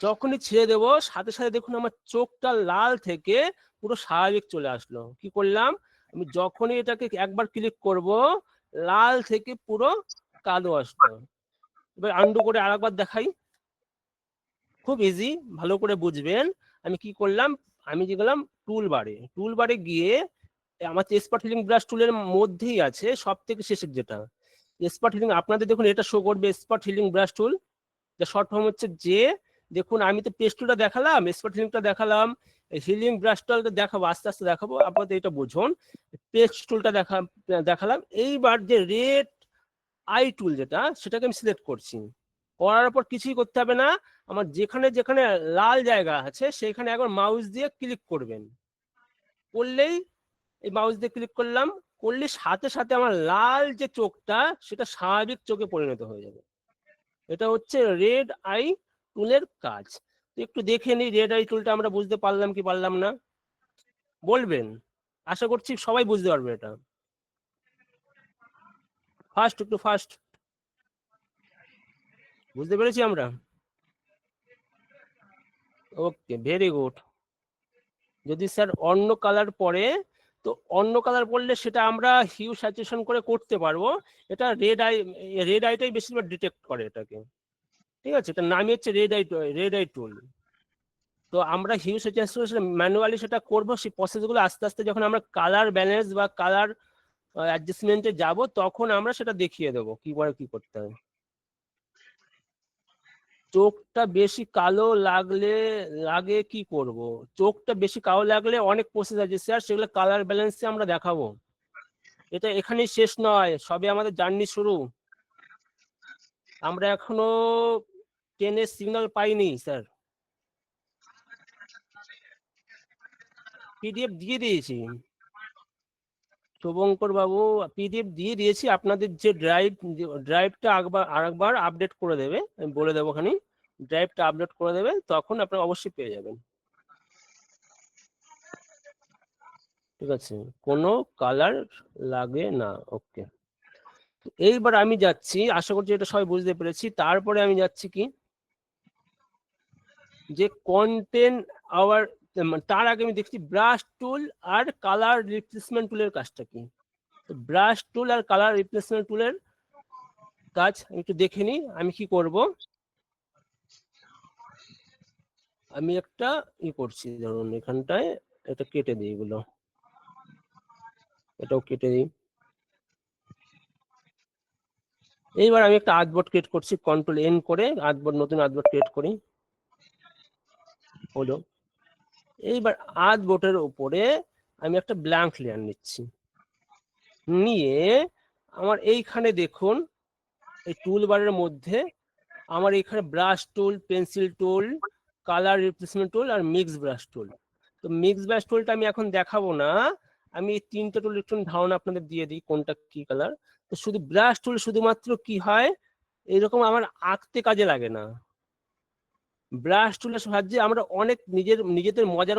Speaker 1: যখনই ছেড়ে দেবো সাথে সাথে দেখুন আমার চোখটা লাল থেকে পুরো স্বাভাবিক চলে আসলো। কি করলাম, আমি যখনই এটাকে একবার ক্লিক করব লাল থেকে পুরো কালো আসলো। এবার আন্ডু করে আরেকবার দেখাই, খুব ইজি, ভালো করে বুঝবেন। আমি কি করলাম, আমি যে গেলাম টুল বারে গিয়ে আমার স্পট হিলিং ব্রাশ টুলের মধ্যেই আছে সব থেকে শেষের যেটা স্পট হিলিং, আপনাদের দেখুন এটা শো করবে স্পট হিলিং ব্রাশ টুল, যা শর্ট ফর্ম হচ্ছে যে। দেখুন আমি তো পেস্ট টুলটা দেখালাম, স্পট হিলিংটা দেখালাম, হিলিং ব্রাশ টুলটা দেখাবো, আস্তে আস্তে দেখাবো, আপনাদের এটা বুঝুন। পেস্ট টুলটা দেখালাম। এইবার যে রেড আই টুল যেটা, সেটাকে আমি সিলেক্ট করছি, করার পর কিছুই করতে হবে না, আমার যেখানে যেখানে লাল জায়গা আছে সেখানে একবার মাউস দিয়ে ক্লিক করবেন, করলেই এই মাউস দিয়ে ক্লিক করলাম, করলে সাথে সাথে আমার লাল যে চোখটা সেটা স্বাভাবিক চোখে পরিণত হয়ে যাবে। এটা হচ্ছে রেড আই টুলের কাজ। তো একটু দেখে নিই রেড আই টুলটা আমরা বুঝতে পারলাম কি পারলাম না, বলবেন? আশা করছি সবাই বুঝতে পারবে এটা। একটু ফাস্ট, বুঝতে পেরেছি আমরা? ওকে, ভেরি গুড। যদি স্যার অন্য কালার পরে, তো অন্য কালার পড়লে সেটা আমরা হিউ স্যাচুরেশন করে করতে পারবো। এটা রেড আইটাই বেশিরভাগ ডিটেক্ট করে এটাকে, ঠিক আছে? এটা নামই হচ্ছে রেড আই টুল। তো আমরা হিউ স্যাচুরেশন ম্যানুয়ালি সেটা করবো, সেই প্রসেসগুলো আস্তে আস্তে যখন আমরা কালার ব্যালেন্স বা কালার অ্যাডজাস্টমেন্টে যাব তখন আমরা সেটা দেখিয়ে দেবো কিভাবে কি করতে হয়। চোখটা বেশি কালো লাগে কি করব? চোখটা বেশি কালো লাগলে অনেক প্রসেস আছে স্যার, সেগুলো কালার ব্যালেন্সে আমরা দেখাবো। এটা এখানেই শেষ নয়, সবে আমাদের জার্নি শুরু। আমরা এখনো 10 এর সিগন্যাল পাইনি স্যার। পিডিএফ দিয়ে দিয়েছি শুভঙ্কর বাবু, পিডিএফ দিয়ে দিয়েছি। আপনাদের যে ড্রাইভটা আরেকবার আপডেট করে দেবে, আমি বলে দেবো খানি, ড্রাইভটা আপডেট করে দেবে, তখন আপনারা অবশ্যই পেয়ে যাবেন। ঠিক আছে, কোনো কালার লাগে না। ওকে, এইবার আমি যাচ্ছি, আশা করছি এটা সবাই বুঝতে পেরেছি। তারপরে আমি যাচ্ছি কি, যে কন্টেন্ট আওয়ার, তার আগে আমি দেখছি ব্রাশ টুল আর কালার রিপ্লেসমেন্ট টুলের কাজটা কি। তো ব্রাশ টুল আর কালার রিপ্লেসমেন্ট টুলের কাজ একটু দেখে নিই। আমি কি করব, আমি একটা করছি, ধরুন এখানটায় এটা কেটে দিই, এগুলো এটাও কেটে দিই। এইবার আমি একটা আর্টবোর্ড ক্রিয়েট করছি, কন্ট্রোল এন করে আর্টবোর্ড, নতুন আর্টবোর্ড ক্রিয়েট করি, হলো। এইবার আর্টবোর্ডের উপরে আমি একটা ব্ল্যাঙ্ক লেয়ার নিচ্ছি, নিয়ে আমার এইখানে দেখুন এই টুল বারের মধ্যে আমার এখানে brush tool, pencil tool, colour replacement tool আর মিক্স ব্রাশ টুল। তো মিক্স ব্রাশ টুলটা আমি এখন দেখাবো না, আমি এই তিনটা টুল একটু ধারণা আপনাদের দিয়ে দিই কোনটা কি কালার। তো শুধু ব্রাশ টুল শুধুমাত্র কি হয়, এরকম আমার আঁকতে কাজে লাগে না। ব্রাশ টুলের সাহায্যে আমরা অনেক নিজেদের মজার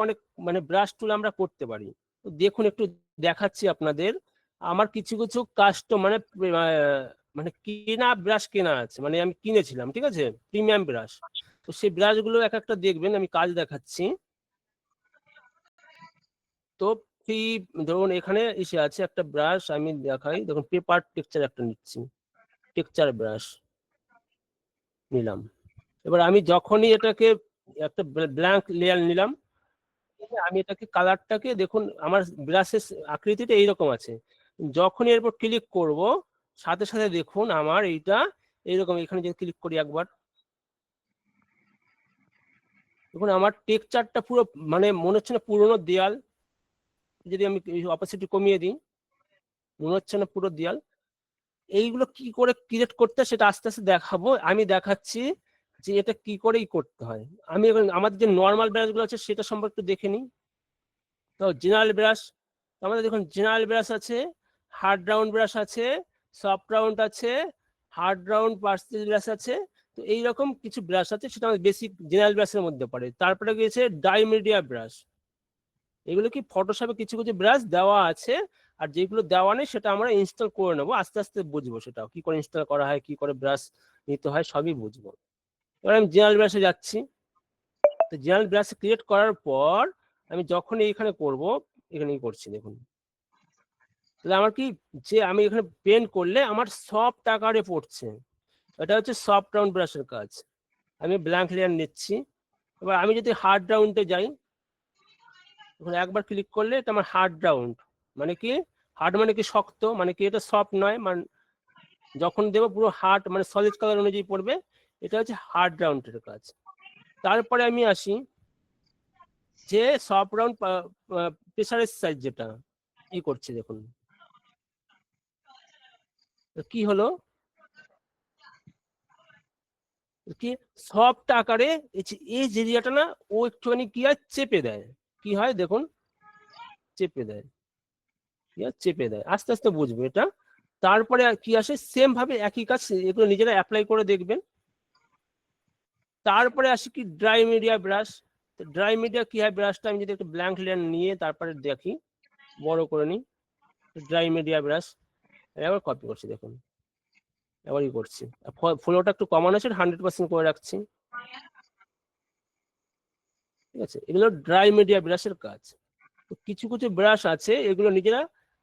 Speaker 1: অনেক মানে ব্রাশ টুল আমরা করতে পারি। তো দেখুন একটু দেখাচ্ছি আপনাদের, আমার কিছু কিছু কাস্টম মানে মানে কেনা ব্রাশ কেনা আছে, মানে আমি কিনেছিলাম, ঠিক আছে, প্রিমিয়াম ব্রাশ। তো সেই ব্রাশগুলো এক একটা দেখবেন, আমি কাজ দেখাচ্ছি। তো ধরুন এখানে এসে আছে একটা ব্রাশ, আমি দেখাই, দেখুন পেপার টেক্সচার একটা নিচ্ছি, টেক্সচার ব্রাশ নিলাম। এবার আমি যখনই এটাকে একটা ব্ল্যাঙ্ক লেয়ার নিলাম, আমি এটাকে কালারটাকে দেখুন, আমার ব্রাশের আকৃতিটা এইরকম আছে, যখনই এরপর ক্লিক করব সাথে সাথে দেখুন আমার এইটা এইরকম। এখানে যদি ক্লিক করি একবার, দেখুন আমার টেক্সচারটা পুরো মানে মনে হচ্ছে না পুরোনো দেয়াল, যদি আমি অপাসিটি কমিয়ে দিই মনে হচ্ছে না পুরো দেয়াল। এইগুলো কি করে ক্রিয়েট করতে সেটা আস্তে আস্তে দেখাবো, আমি দেখাচ্ছি যে এটা কি করেই করতে হয়। আমি এখন আমাদের যে নর্মাল ব্রাশগুলো আছে সেটা সম্পর্কে দেখে নিই। তো জেনারেল ব্রাশ, আমাদের দেখুন জেনারেল ব্রাশ আছে, হার্ড রাউন্ড ব্রাশ আছে, সফট রাউন্ড আছে, হার্ড রাউন্ড পার্সেল ব্রাশ আছে। তো এইরকম কিছু ব্রাশ আছে, সেটা আমাদের বেসিক জেনারেল ব্রাশের মধ্যে পড়ে। তারপরে গিয়েছে ডাইমিডিয়া ব্রাশ, এগুলো কি ফটোশপে কিছু কিছু ব্রাশ দেওয়া আছে, আর যেগুলো দেওয়া নেই সেটা আমরা ইনস্টল করে নেবো, আস্তে আস্তে বুঝবো সেটা কি করে ইনস্টল করা হয়, কি করে ব্রাশ নিতে হয়, সবই বুঝবো। এবার আমি জেনারেল ব্রাশে যাচ্ছি। তো জেনারেল ব্রাশ ক্রিয়েট করার পর আমি যখন এইখানে করব, এখানেই করছি দেখুন, তাহলে আমার কি, যে আমি এখানে পেন করলে আমার সফট আকারে পড়ছে, এটা হচ্ছে সফট রাউন্ড ব্রাশের কাজ। আমি ব্ল্যাঙ্ক লেয়ার নিচ্ছি। এবার আমি যদি হার্ড রাউন্ডে যাই, একবার ক্লিক করলে এটা আমার হার্ড রাউন্ড, মানে কি হার্ড মানে কি শক্ত, মানে কি এটা সফট নয়, মানে যখন দেবো পুরো হার্ড মানে সলিড কালার অনুযায়ী পড়বে, এটা হচ্ছে হার্ড রাউন্ডের কাজ। তারপরে আমি আসি যে সফট রাউন্ড প্রেসারের সাইজ, যেটা কি করছে দেখুন কি হলো, কি সফট আকারে এই এরিয়াটা না ও একটুখানি কি হয় চেপে দেয়, কি হয় দেখুন চেপে দেয়, চেপে দেয়, আস্তে আস্তে বুঝবে এটা। তারপরে কি আসে, সেম ভাবে একই কাজ, এগুলো নিজেরা অ্যাপ্লাই করে দেখবেন। তারপরে আসি কি ড্রাই মিডিয়া ব্রাশ। তো ড্রাই মিডিয়া কি হয়, ব্রাশটা আমি যদি একটু ব্ল্যাঙ্ক লেয়ার নিয়ে তারপরে দেখি, বড় করে নিই, ড্রাই মিডিয়া ব্রাশ এবার কপি করছি দেখুন, এবারই করছি, ফ্লোটা একটু কমানো আছে, 100% করে রাখছি, ঠিক আছে। এগুলো ড্রাই মিডিয়া ব্রাশের কাজ। তো কিছু কিছু ব্রাশ আছে এগুলো নিজেরা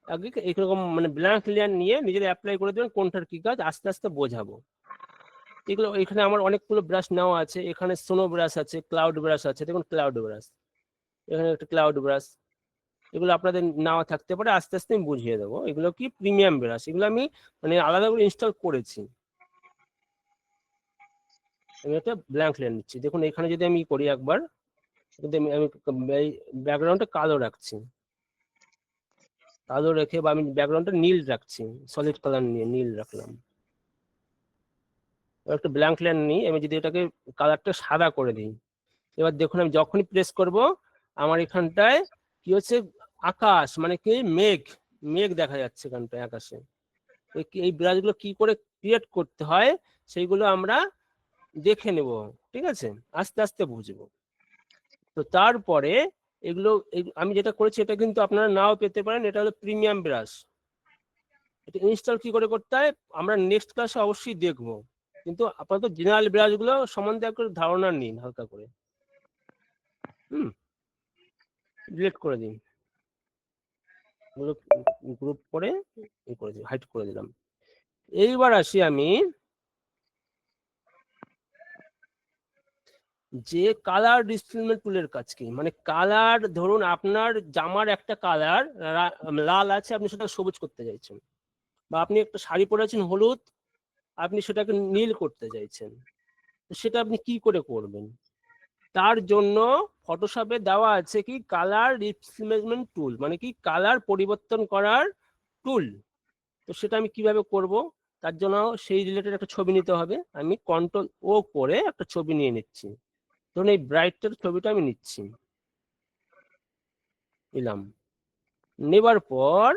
Speaker 1: আগে এরকম মানে ব্ল্যাঙ্ক লেয়ার নিয়ে নিজেরা অ্যাপ্লাই করে দেবেন, কোনটার কি কাজ আস্তে আস্তে বোঝাবো। এগুলো এখানে আমার অনেকগুলো ব্রাশ নেওয়া আছে, এখানে সোনো ব্রাশ আছে, ক্লাউড ব্রাশ আছে, দেখুন ক্লাউড ব্রাশ, এখানে একটা ক্লাউড ব্রাশ, এগুলো আপনাদের নেওয়া থাকতে পারে, আস্তে আস্তে আমি বুঝিয়ে দেবো। এগুলো কি প্রিমিয়াম ব্রাশ, এগুলো আমি মানে আলাদা করে ইনস্টল করেছি। আমি একটা ব্ল্যাঙ্ক লেয়ার নিচ্ছি, দেখুন এখানে যদি আমি করি একবার, আমি ব্যাকগ্রাউন্ডটা কালো রাখছি, কালো রেখে বা আমি ব্যাকগ্রাউন্ডটা নীল রাখছি, সলিড কালার নিয়ে নীল রাখলাম। একটা ব্ল্যাঙ্ক লেয়ার নিই, আমি যদি এটাকে কালারটা সাদা করে দিই, এবার দেখুন আমি যখনই প্রেস করব আমার এখানটায় কি হচ্ছে, আকাশ মানে কি মেঘ, মেঘ দেখা যাচ্ছে এখানটায় আকাশে। এই ব্রাশগুলো কি করে ক্রিয়েট করতে হয় সেইগুলো আমরা দেখে নেব, ঠিক আছে, আস্তে আস্তে বুঝবো। তো তারপরে এগুলো আমি যেটা করেছি এটা কিন্তু আপনারা নাও পেতে পারেন, এটা হলো প্রিমিয়াম ব্রাশ, এটা ইনস্টল কি করে করতে হয় আমরা নেক্সট ক্লাসে অবশ্যই দেখবো, কিন্তু আপাতত জেনারেল ব্রাশগুলো সম্বন্ধে একটু ধারণা নিন হালকা করে। ডিলিট করে দিন, গ্রুপ করে হাইড করে দিলাম। এইবার আসি আমি যে কালার ডিসপ্লেসমেন্ট টুলের কাজ কি, মানে কালার, ধরুন আপনার জামার একটা কালার লাল আছে, আপনি সেটা সবুজ করতে চাইছেন, বা আপনি একটা শাড়ি পরেছেন হলুদ, আপনি সেটাকে নীল করতে চাইছেন, সেটা আপনি কি করে করবেন? তার জন্য ফটোশপে দেওয়া আছে কি কালার রিপ্লেসমেন্ট টুল, মানে কি কালার পরিবর্তন করার টুল। তো সেটা আমি কিভাবে করব, তার জন্য সেই রিলেটেড একটা ছবি নিতে হবে। আমি কন্ট্রোল ও করে একটা ছবি নিয়ে নিচ্ছি, ধরুন এই ব্রাইটের ছবিটা আমি নিচ্ছি, নিলাম। নেবার পর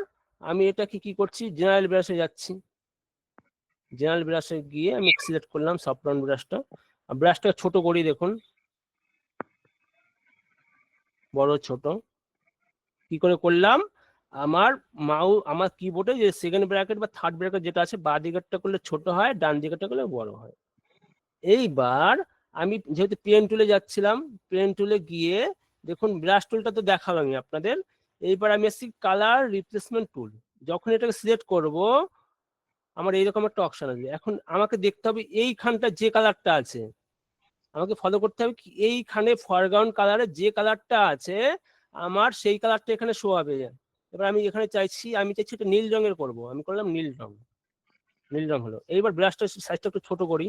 Speaker 1: আমি এটাকে কি করছি, জেনারেল ব্রাশে যাচ্ছি, জেনারেল ব্রাশে গিয়ে আমি সিলেক্ট করলাম সফটওয়্যার ব্রাশটা, ব্রাশটা ছোট করি, দেখুন বড় ছোট কি করে করলাম, আমার আমার কিবোর্ডে যে সেকেন্ড ব্র্যাকেট বা থার্ড ব্র্যাকেট যেটা আছে, বাঁ দিকেরটা করলে ছোট হয়, ডান দিকেরটা করলে বড় হয়। এইবার আমি যেহেতু পেন টুলে যাচ্ছিলাম, পেন টুলে গিয়ে দেখুন ব্রাশ টুলটা তো দেখালাম আমি আপনাদের। এইবার আমি আসছি কালার রিপ্লেসমেন্ট টুল, যখন এটাকে সিলেক্ট করব আমার এইরকম একটা অপশন আসবে। এখন আমাকে দেখতে হবে এইখানটা যে কালারটা আছে, আমাকে ফলো করতে হবে কি এইখানে ফরগ্রাউন্ড কালারে যে কালারটা আছে আমার সেই কালারটা এখানে শো হবে। এবার আমি এখানে চাইছি এটা নীল রঙের করব, আমি করলাম নীল রং, নীল রং হলো। এইবার ব্রাশটা সাইজটা একটু ছোট করি,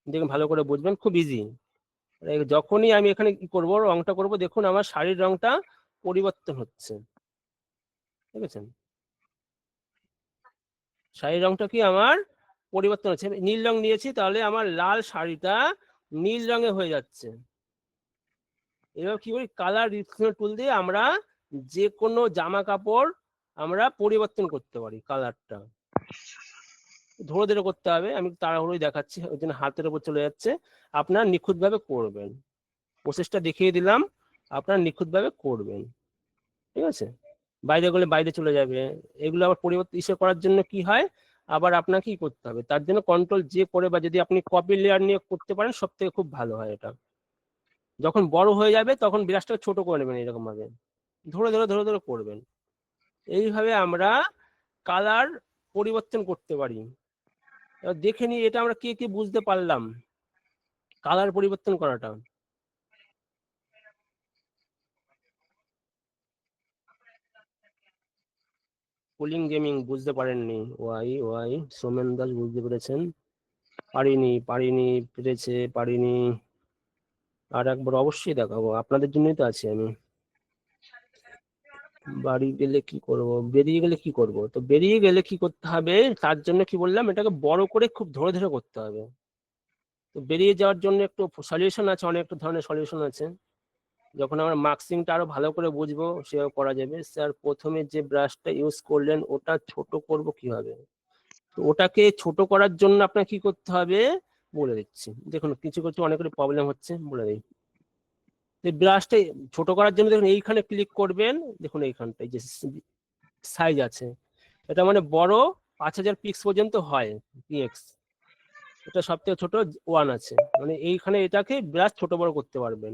Speaker 1: দেখুন ভালো করে বুঝবেন, খুব ইজি। যখনই আমি এখানে কি করব, রংটা করব, দেখুন আমার শাড়ির রংটা পরিবর্তন হচ্ছে, ঠিক আছে? শাড়ির রংটা কি আমার পরিবর্তন হচ্ছে, নীল রং নিয়েছি, তাহলে আমার লাল শাড়িটা নীল রঙে হয়ে যাচ্ছে। এবার কি করি, কালার রিপ্লেসমেন্ট টুল দিয়ে আমরা যে কোনো জামা কাপড় আমরা পরিবর্তন করতে পারি কালারটা। ধরে ধরে করতে হবে, আমি তাড়াহুড়োই দেখাচ্ছি ওই জন্য হাতের উপর চলে যাচ্ছে, আপনার নিখুঁতভাবে করবেন, প্রসেসটা দেখিয়ে দিলাম, আপনার নিখুঁতভাবে করবেন, ঠিক আছে? বাইরে গেলে বাইরে চলে যাবে, এগুলো আবার পরিবর্তন করার জন্য কি হয়, আবার আপনাকে কি করতে হবে, তার জন্য কন্ট্রোল জে করে, বা যদি আপনি কপি লেয়ার নিয়ে করতে পারেন সব থেকে খুব ভালো হয়। এটা যখন বড় হয়ে যাবে তখন ব্রাশটা ছোট করে নেবেন, এরকম ভাবে ধরে ধরে ধরে ধরে করবেন। এইভাবে আমরা কালার পরিবর্তন করতে পারি। এবার দেখে নিই এটা আমরা কে কে বুঝতে পারলাম কালার পরিবর্তন করাটা। কুলিং গেমিং বুঝতে পারেননি, ওয়াই ওয়াই সোমেন দাস বুঝতে পেরেছেন, পারিনি পারিনি, আর একবার অবশ্যই দেখাবো, আপনাদের জন্যই তো আছি আমি। বাড়ি গেলে কি করব, বেরিয়ে গেলে কি করব, তো বেরিয়ে গেলে কি করতে হবে, তার জন্য কি বললাম, এটাকে বড় করে খুব ধরে ধরে করতে হবে। তো বেরিয়ে যাওয়ার জন্য একটু সলিউশন আছে, অনেক ধরনের সলিউশন আছে, যখন আমরা মার্কসিংটা আরো ভালো করে বুঝবো সেও করা যাবে। স্যার প্রথমে যে ব্রাশটা ইউজ করলেন ওটা ছোট করব কিভাবে, তো ওটাকে ছোট করার জন্য আপনাকে কি করতে হবে বলে দিচ্ছি, দেখুন কিছু কিছু অনেকের প্রবলেম হচ্ছে, বলে দিই। ব্রাশটা ছোট করার জন্য দেখুন এইখানে ক্লিক করবেন, দেখুন এইখানটায় যে সাইজ আছে, এটা মানে বড় 5000 পিক্স পর্যন্ত হয়, পিএক্স, এটা সব থেকে ছোট 1 আছে, মানে এইখানে এটাকে ব্রাশ ছোট বড় করতে পারবেন।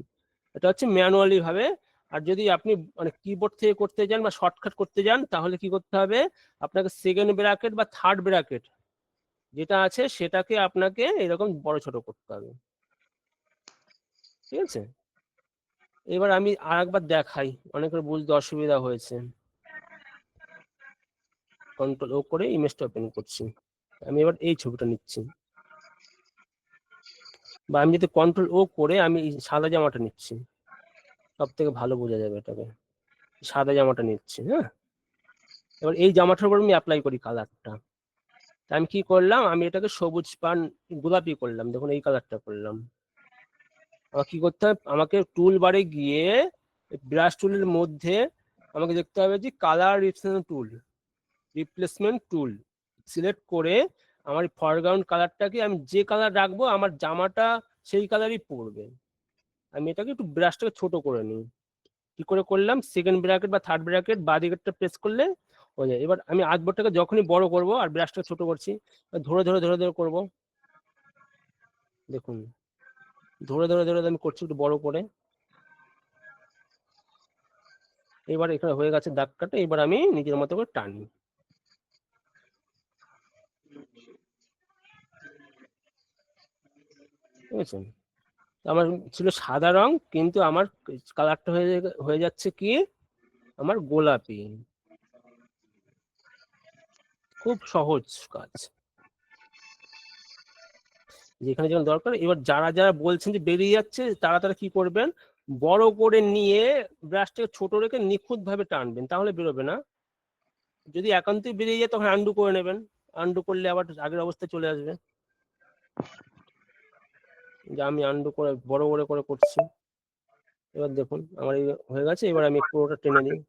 Speaker 1: এটা হচ্ছে ম্যানুয়ালি ভাবে। আর যদি আপনি মানে কিবোর্ড থেকে করতে যান বা শর্টকাট করতে যান তাহলে কি করতে হবে, আপনাকে সেকেন্ড ব্র্যাকেট বা থার্ড ব্র্যাকেট যেটা আছে সেটাকে আপনাকে এরকম বড় ছোট করতে হবে, ঠিক আছে? এবার আমি আর একবার দেখাই, অনেকের বুঝতে অসুবিধা হয়েছে। কন্ট্রোল ও করে ইমেজটা ওপেন করছি, আমি এবার এই ছবিটা নিচ্ছি, বা আমি যদি কন্ট্রোল ও করে আমি সাদা জামাটা নিচ্ছি, সব থেকে ভালো বোঝা যাবে এটাকে, সাদা জামাটা নিচ্ছি। হ্যাঁ, এবার এই জামাটার উপর আমি অ্যাপ্লাই করি কালারটা, আমি কি করলাম, আমি এটাকে সবুজ পান গোলাপি করলাম, দেখুন এই কালারটা করলাম। আমার কি করতে হবে, আমাকে টুল বারে গিয়ে ব্রাশ টুলের মধ্যে আমাকে দেখতে হবে যে কালার রিপ্লেসমেন্ট টুল সিলেক্ট করে আমার ফরগ্রাউন্ড কালারটাকে আমি যে কালার রাখবো আমার জামাটা সেই কালারই পড়বে। আমি এটাকে একটু ব্রাশটাকে ছোট করে নিই, কি করে করলাম, সেকেন্ড ব্র্যাকেট বা থার্ড ব্র্যাকেট বাঁ দিকেরটা প্রেস করলে হয়ে যায়। এবার আমি আর্টবোর্ডটাকে যখনই বড় করব আর ব্রাশটা ছোট করছি, ধরে ধরে ধরে ধরে করব। দেখুন ধরে ধরে ধরে আমি করছি একটু বড় করে। এবার এখানে হয়ে গেছে দাগ কাটা, এবার আমি নিজের মতো করে টানি। বুঝেছেন? আমার ছিল সাদা রং, কিন্তু আমার কালারটা হয়ে যাচ্ছে কি আমার গোলাপি। খুব সহজ কাজ, যেখানে যেখানে দরকার। এবার যারা যারা বলছেন যে বেরিয়ে যাচ্ছে, তারা কি করবেন, বড় করে নিয়ে ব্রাশটাকে ছোট রেখে নিখুঁত ভাবে টানবেন, তাহলে বেরোবে না। যদি একান্তই বেরিয়ে যায় তখন আন্ডু করে নেবেন, আন্ডু করলে আবার আগের অবস্থায় চলে আসবে। যে আমি আন্ডু করে বড় বড় করে করছি। এবার দেখুন আমার হয়ে গেছে, এবার আমি পুরোটা টেনে দিই।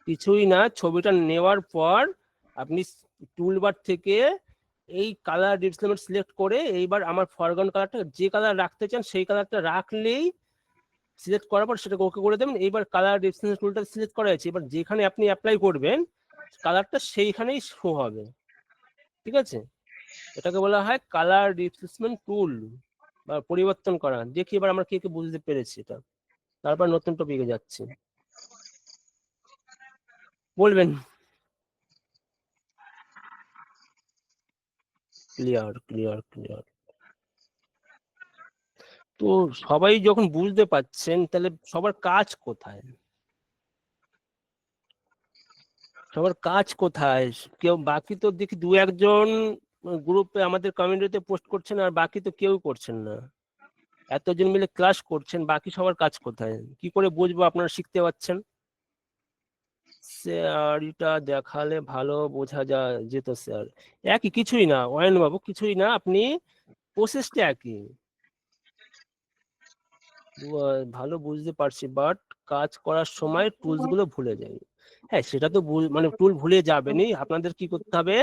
Speaker 1: কিছুই না, ছবিটা নেওয়ার পর আপনি টুলবার থেকে এই কালার রিপ্লেসমেন্ট সিলেক্ট করে এইবার আমার ফরগ্রাউন্ড কালারটা যে কালার রাখতে চান সেই কালারটা রাখলেই, সিলেক্ট করার পর সেটাকে ওকে করে দেবেন। এইবার কালার রিপ্লেসমেন্ট টুলটা সিলেক্ট করা আছে, এবার যেখানে আপনি অ্যাপ্লাই করবেন কালারটা সেইখানেই শো হবে। ঠিক আছে, এটাকে বলা হয় কালার রিপ্লেসমেন্ট টুল বা পরিবর্তন করা। দেখি এবার আমরা কে কে বুঝতে পেরেছি এটা। তারপর নতুন টপিকে যাচ্ছি, বলবেন। Clear clear clear. তো সবাই যখন বুঝতে পারছেন, তাহলে সবার কাজ কোথায়? সবার কাজ কোথায়? কেউ বাকি তো দেখি দু একজন গ্রুপে আমাদের কমিউনিটিতে পোস্ট করছেন, আর বাকি তো কেউ করছেন না। এতজন মিলে ক্লাস করছেন, বাকি সবার কাজ কোথায়? কি করে বুঝবো আপনারা শিখতে পাচ্ছেন? স্যার এটা দেখালে ভালো বোঝা যেত স্যার। একই, কিছুই না অয়ন বাবু, কিছুই না, আপনি প্রসেসটা একই। ভালো বুঝতে পারছি, বাট কাজ করার সময় টুলস গুলো ভুলে যাই। হ্যাঁ সেটা তো মানে টুল ভুলে যাবেনই, আপনাদের কি করতে হবে,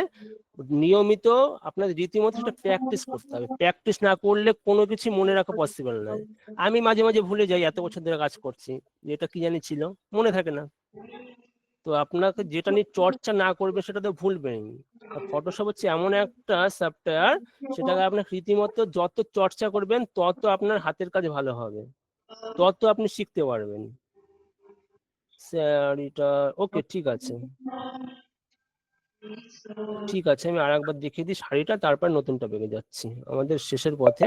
Speaker 1: নিয়মিত আপনাদের রীতিমতো সেটা প্র্যাকটিস করতে হবে। প্র্যাকটিস না করলে কোনো কিছু মনে রাখা পসিবল নয়। আমি মাঝে মাঝে ভুলে যাই, এত বছর ধরে কাজ করছি, যেটা কি জানি ছিল, মনে থাকে না। তো আপনাকে যেটা নিয়ে চর্চা না করবে সেটা তো ভুলবেন। ফটোশপ হচ্ছে এমন একটা সফটওয়্যার, সেটাকে আপনার রীতিমতো যত চর্চা করবেন তত আপনার হাতের কাজ ভালো হবে, তত আপনি শিখতে পারবেন। স্যার এটা ওকে, ঠিক আছে ঠিক আছে, আমি আরেকবার দেখিয়ে দিই শাড়িটা, তারপর নতুন টপিকে যাচ্ছি, আমাদের শেষের পথে।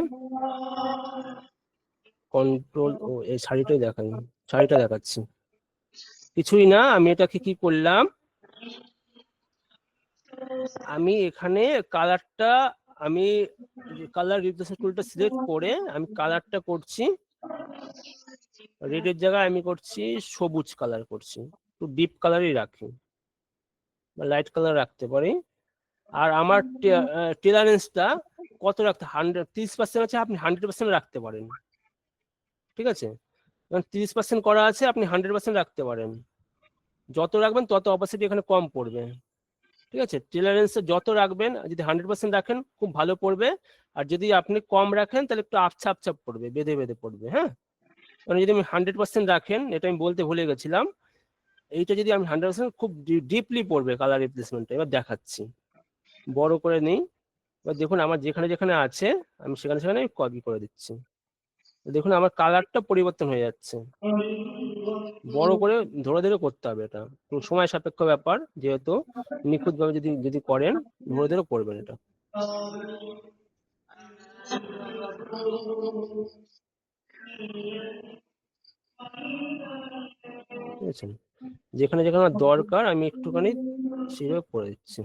Speaker 1: কন্ট্রোল ও এই শাড়িটাই দেখাই, শাড়িটা দেখাচ্ছি। কিছুই না, আমি এটাকে কি করলাম, আমি এখানে কালারটা, আমি কালার রিপ্লেসমেন্ট টুলটা সিলেক্ট করে আমি কালারটা করছি রেডের জায়গায়, আমি করছি সবুজ কালার করছি, একটু ডিপ কালারই রাখি বা লাইট কালার রাখতে পারি। আর আমার টলারেন্সটা কত রাখতে, 30% আছে, আপনি 100% রাখতে পারেন। ঠিক আছে, 30% করা আছে, আপনি 100% রাখতে পারেন। যত রাখবেন তত অপাসিটি এখানে কম পড়বে। ঠিক আছে, টলারেন্সে যত রাখবেন, যদি 100% রাখেন খুব ভালো পড়বে, আর যদি আপনি কম রাখেন তাহলে একটু আপছা আপছা পড়বে, বেঁধে বেঁধে পড়বে। হ্যাঁ, মানে যদি আমি 100% রাখেন, এটা আমি বলতে ভুলে গেছিলাম, এইটা যদি আমি 100% খুব ডিপলি পড়বে কালার রিপ্লেসমেন্টটা। এবার দেখাচ্ছি, বড় করে নিই। এবার দেখুন আমার যেখানে যেখানে আছে আমি সেখানে সেখানে কপি করে দিচ্ছি। দেখুন আমার কালারটা পরিবর্তন হয়ে যাচ্ছে। বড় করে ধরে ধরে করতে হবে, এটা সময় সাপেক্ষ ব্যাপার, যেহেতু নিখুঁত ভাবে যদি যদি করেন ধরে ধরে করবেন এটা। বুঝেছেন, যেখানে যেখানে দরকার আমি একটুখানি সেভাবে করে দিচ্ছি।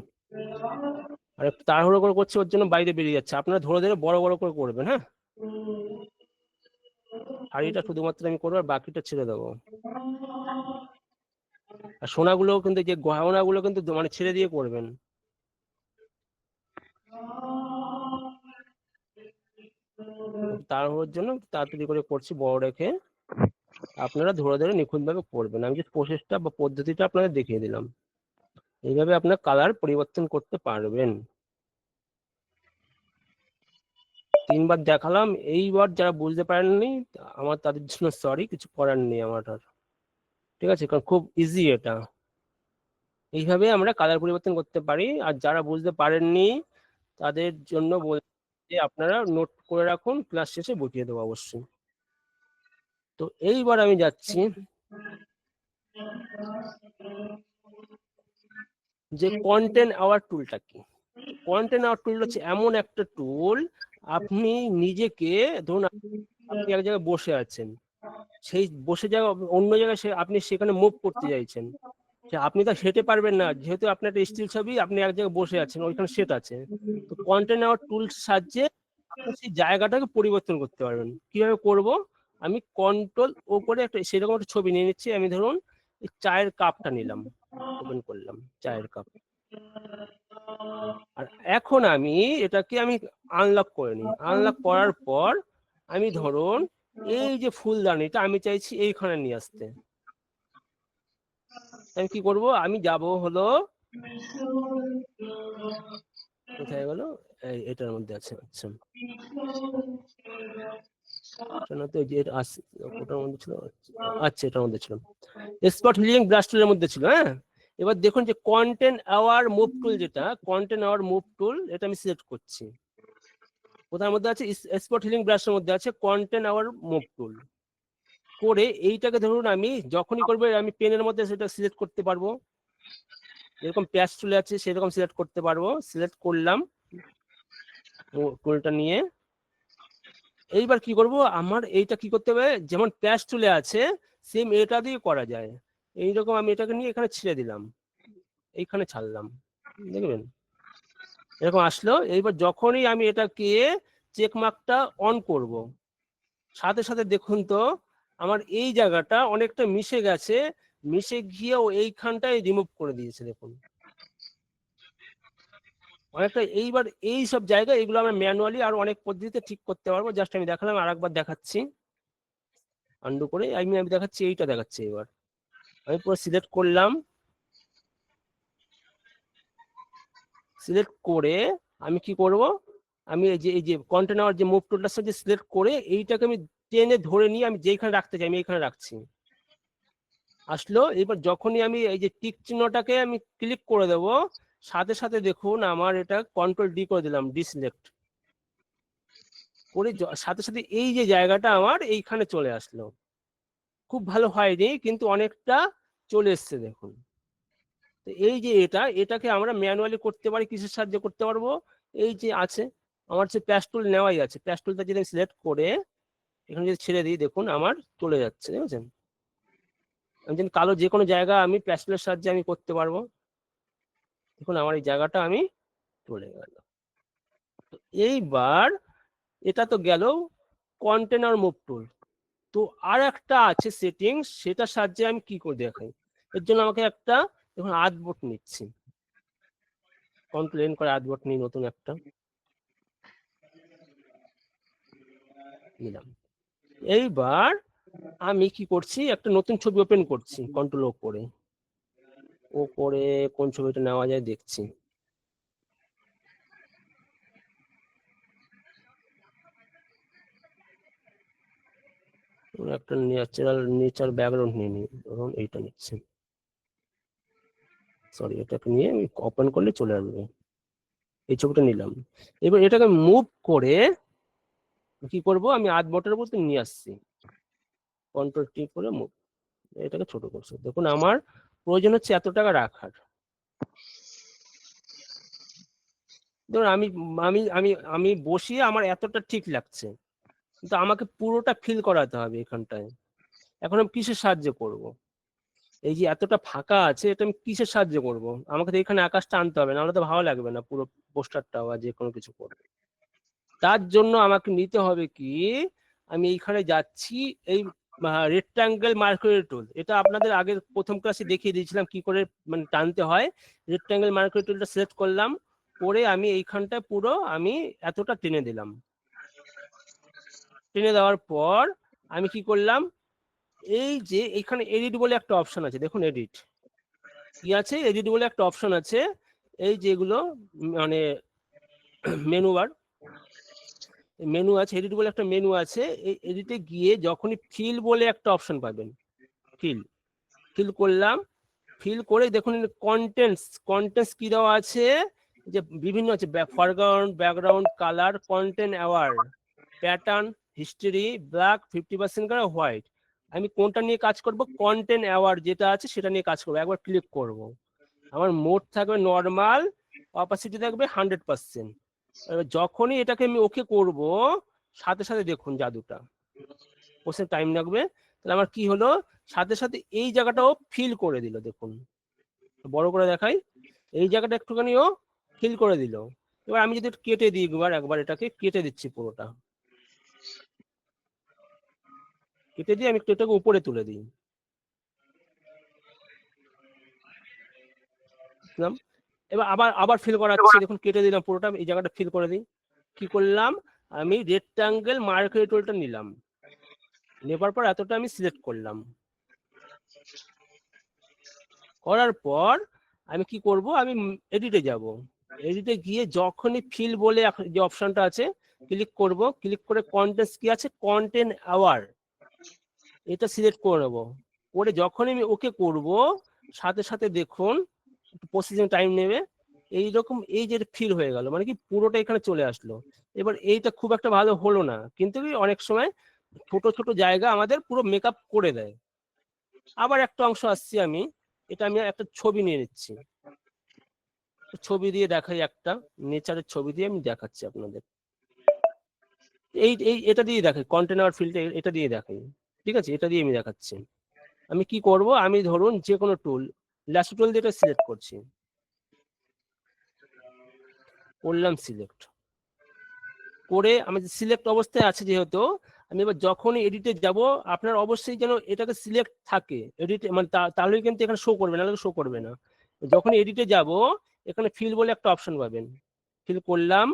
Speaker 1: আর একটু তাড়াহুড়ো করে করছি, ওর জন্য বাইরে বেরিয়ে যাচ্ছে। আপনারা ধরে ধরে বড় বড় করে করবেন। হ্যাঁ, শাড়িটা শুধুমাত্র আমি করবো, আর বাকিটা ছেড়ে দেবো। আর সোনাগুলো কিন্তু, যে গহনাগুলো কিন্তু মানে ছেড়ে দিয়ে করবেন। তাড়াহুড়োর জন্য তাড়াতাড়ি করে করছি বড় রেখে, আপনারা ধরে ধরে নিখুঁত ভাবে করবেন। আমি যে প্রসেসটা বা পদ্ধতিটা আপনাদের দেখিয়ে দিলাম, এইভাবে আপনার কালার পরিবর্তন করতে পারবেন। 3বার দেখালাম, এইবার যারা বুঝতে পারেননি আমার তাদের জন্য সরি, কিছু করার নেই আমার আর। ঠিক আছে, কারণ খুব ইজি এটা। এইভাবে আমরা কালার পরিবর্তন করতে পারি। আর যারা বুঝতে পারেননি তাদের জন্য বলতে আপনারা নোট করে রাখুন, ক্লাস শেষে বুঝিয়ে দেবো অবশ্যই। তো এইবার আমি যাচ্ছি যে কন্টেন্ট আওয়ার টুলটা কি। কন্টেন্ট আওয়ার টুল হচ্ছে এমন একটা টুল, আপনি নিজেকে ধরুন আপনি এক জায়গায় বসে আছেন, সেই বসে যাওয়া অন্য জায়গায় আপনি সেখানে মুভ করতে চাইছেন, আপনি তো হেঁটে পারবেন না, যেহেতু আপনার একটা স্টিল ছবি, আপনি এক জায়গায় বসে আছেন, ওইখানে সেট আছে। তো কন্টেন্ট আওয়ার টুল সাহায্যে আপনি সেই জায়গাটাকে পরিবর্তন করতে পারবেন। কিভাবে করব, আমি কন্ট্রোল ও করে একটা সেরকম একটা ছবি নিয়ে নিচ্ছি। আমি ধরুন এই চায়ের কাপটা নিলাম, ওপেন করলাম চায়ের কাপ, আর এখন আমি এটাকে আমি আনলক করে নিই। আনলক করার পর আমি ধরুন এই যে ফুলদানিটা আমি চাইছি এইখানে নিয়ে আসতে। আমি কি করব, আমি যাব হলো কোথায় গেল, এটার মধ্যে আছে। আচ্ছা না, তো যে ওটার মধ্যে ছিল, আচ্ছা এটার মধ্যে ছিল, স্পট হিলিং ব্রাশ টুলের মধ্যে ছিল। হ্যাঁ, এবার দেখুন যে কন্টেন্ট আওয়ার মুভ টুল, যেটা কন্টেন্ট আওয়ার মুভ টুল, এটা আমি সিলেক্ট করছি। কোথার মধ্যে আছে, স্পট হিলিং ব্রাশের মধ্যে আছে কন্টেন্ট আওয়ার মুভ টুল। করে এইটাকে ধরুন আমি যখনই করবো আমি পেনের মধ্যে সেটা সিলেক্ট করতে পারবো, যেরকম প্যাচ টুলে আছে সেরকম সিলেক্ট করতে পারবো। সিলেক্ট করলাম টুলটা নিয়ে। এইবার কি করব, আমার এইটা কি করতে হবে, যেমন প্যাচ টুলে আছে সেম এটা দিয়ে করা যায়। এইরকম আমি এটাকে নিয়ে এখানে ছেড়ে দিলাম, এইখানে ছাড়লাম, দেখবেন এরকম আসলো। এইবার যখনই আমি এটাকে চেক মার্কটা অন করব, সাথে সাথে দেখুন তো আমার এই জায়গাটা অনেকটা মিশে গেছে, মিশে গিয়েও এইখানটায় রিমুভ করে দিয়েছে দেখুন অনেকটা। এইবার এই সব জায়গা এগুলো আমরা ম্যানুয়ালি আর অনেক পদ্ধতিতে ঠিক করতে পারবো। জাস্ট আমি দেখালাম, আর একবার দেখাচ্ছি আন্ডু করে। আমি দেখাচ্ছি, এইটা দেখাচ্ছি। এবার আমি পুরো সিলেক্ট করলাম, সিলেক্ট করে আমি কি করব, আমি এই যে কন্টেনার যে মুভ টুলটার সাথে সিলেক্ট করে এইটাকে আমি টেনে ধরে নিয়ে আমি যেখানে রাখতে চাই আমি এইখানে রাখছি। আসলো। এবার যখনই আমি এই যে টিক চিহ্নটাকে আমি ক্লিক করে দেব, সাথে সাথে দেখুন আমার এটা কন্ট্রোল ডি করে দিলাম, ডিসিলেক্ট করে সাথে সাথে এই যে জায়গাটা আমার এইখানে চলে আসলো। খুব ভালো হয়নি কিন্তু অনেকটা চলে এসছে দেখুন। তো এই যে এটাকে আমরা ম্যানুয়ালি করতে পারি, কিসের সাহায্যে করতে পারবো, এই যে আছে আমার যে প্যাচ টুল নেওয়াই আছে, প্যাচ টুলটা যদি আমি সিলেক্ট করে এখানে যদি ছেড়ে দিই দেখুন আমার চলে যাচ্ছে, বুঝেছেন। আমি যদি কালো যে কোনো জায়গা আমি প্যাচ টুলের সাহায্যে আমি করতে পারবো। দেখুন আমার এই জায়গাটা আমি চলে গেল। তো এইবার এটা তো গেল কন্টেনার মুভ টুল। তো আর একটা আছে সেটিংস, সেটার সাহায্যে আমি কি করে দেখাই। এর জন্য আমাকে একটা দেখুন আর্টবোর্ড নিচ্ছি, কন্ট্রোল এন করে আর্টবোর্ড নিই, নতুন একটা নিলাম। এইবার আমি কি করছি, একটা নতুন ছবি ওপেন করছি, কন্ট্রোল ও করে কোন ছবিটা নেওয়া যায় দেখছি। একটা নেচার ব্যাকগ্রাউন্ড নিয়ে নিই, ধরুন এইটা নিচ্ছি, সরি এটাকে নিয়ে আমি ওপেন করলে চলে আসবে। এই ছবিটা নিলাম। এবার এটাকে মুভ করে কি করব, আমি আর্টবোর্ডের উপর নিয়ে আসছি, কন্ট্রোল টি করে মুভ, এটাকে ছোট করছি। দেখুন আমার প্রয়োজন হচ্ছে এত টাকা রাখার। ধরুন আমি আমি আমি আমি বসিয়ে আমার এতটা ঠিক লাগছে, কিন্তু আমাকে পুরোটা ফিল করাতে হবে এখানটায়। এখন আমি কিসের সাহায্য করব, এই যে এতটা ফাঁকা আছে এটা আমি কিসের সাহায্য করব, আমাকে তো এখানে আকাশটা আনতে হবে, নাহলে তো ভালো লাগবে না পুরো পোস্টারটা বা যে কোনো কিছু করবে। তার জন্য আমাকে নিতে হবে কি, আমি এইখানে যাচ্ছি, এই রেক্টাঙ্গেল মার্কার টুল, এটা আপনাদের আগের প্রথম ক্লাসে দেখিয়ে দিয়েছিলাম কি করে মানে টানতে হয়। রেক্টাঙ্গেল মার্কার টুলটা সিলেক্ট করলাম, করে আমি এইখানটায় পুরো আমি এতটা টেনে দিলাম। টেনে দেওয়ার পর আমি কি করলাম, এই যে এখানে এডিট বলে একটা অপশন আছে, দেখুন এডিট কি আছে, এডিট বলে একটা অপশন আছে। এই যেগুলো মানে মেনু আছে, এডিট বলে একটা মেনু আছে। এই এডিটে গিয়ে যখনই ফিল বলে একটা অপশন পাবেন, ফিল করলাম, ফিল করে দেখুন কন্টেন্টস কি দেওয়া আছে, যে বিভিন্ন আছে, foreground, background, colour, content aware, pattern, history, black, 50% করে হোয়াইট। আমি কোনটা নিয়ে কাজ করব? কন্টেন্ট অ্যাওয়ার যেটা আছে সেটা নিয়ে কাজ করবো। একবার ক্লিক করব, আমার মোড থাকবে নর্মাল, অপাসিটি থাকবে 100%। যখনই এটাকে আমি ওকে করব, সাথে সাথে দেখুন জাদুটা, প্রসেস টাইম লাগবে। তাহলে আমার কি হলো, সাথে সাথে এই জায়গাটাও ফিল করে দিল। দেখুন বড় করে দেখাই, এই জায়গাটা একটুখানি ও ফিল করে দিল। এবার আমি যদি কেটে দিই, একবার এটাকে কেটে দিচ্ছি, পুরোটা কেটে দিয়ে আমি একটু এটাকে উপরে তুলে দিই। এবার আবার ফিল করাচ্ছি, দেখুন কেটে দিলাম পুরোটা, এই জায়গাটা ফিল করে দিই। কি করলাম, আমি রেক্টাঙ্গেল মার্কার টুলটা নিলাম, নেবার পর এতটা আমি সিলেক্ট করলাম। করার পর আমি কি করব, আমি এডিটে যাব। এডিটে গিয়ে যখনই ফিল বলে যে অপশনটা আছে ক্লিক করব, ক্লিক করে কন্টেন্টস কি আছে, কন্টেন্ট অ্যাওয়ার, এটা সিলেক্ট করে নেব। করে যখনই আমি ওকে করব, সাথে সাথে দেখুন প্রসেসিং টাইম নেবে। এইরকম এই যে ফিল হয়ে গেল, মানে কি পুরোটা এখানে চলে আসলো। এবার এইটা খুব একটা ভালো হলো না, কিন্তু অনেক সময় ছোট ছোট জায়গা আমাদের পুরো মেকআপ করে দেয়। আবার একটা অংশ আসছি আমি, এটা আমি একটা ছবি নিয়ে নিচ্ছি, ছবি দিয়ে দেখাই, একটা নেচারের ছবি দিয়ে আমি দেখাচ্ছি আপনাদের। এটা দিয়ে দেখাই, কন্টেনার ফিল্ডে এটা দিয়ে দেখাই, ঠিক আছে, এটা দিয়ে আমি দেখাচ্ছি। আমি কি করব, আমি ধরুন যে কোনো টুল, ল্যাসো টুল দিয়ে এটা সিলেক্ট করছি, করলাম সিলেক্ট করে, আমি সিলেক্ট অবস্থায় আছে যেহেতু, আমি এবার যখনই এডিটে যাব, আপনার অবশ্যই যেন এটাকে সিলেক্ট থাকে এডিট, মানে তাহলেই কিন্তু এখানে শো করবে না, শো করবে না। যখন এডিটে যাব, এখানে ফিল বলে একটা অপশন পাবেন, ফিল করলাম,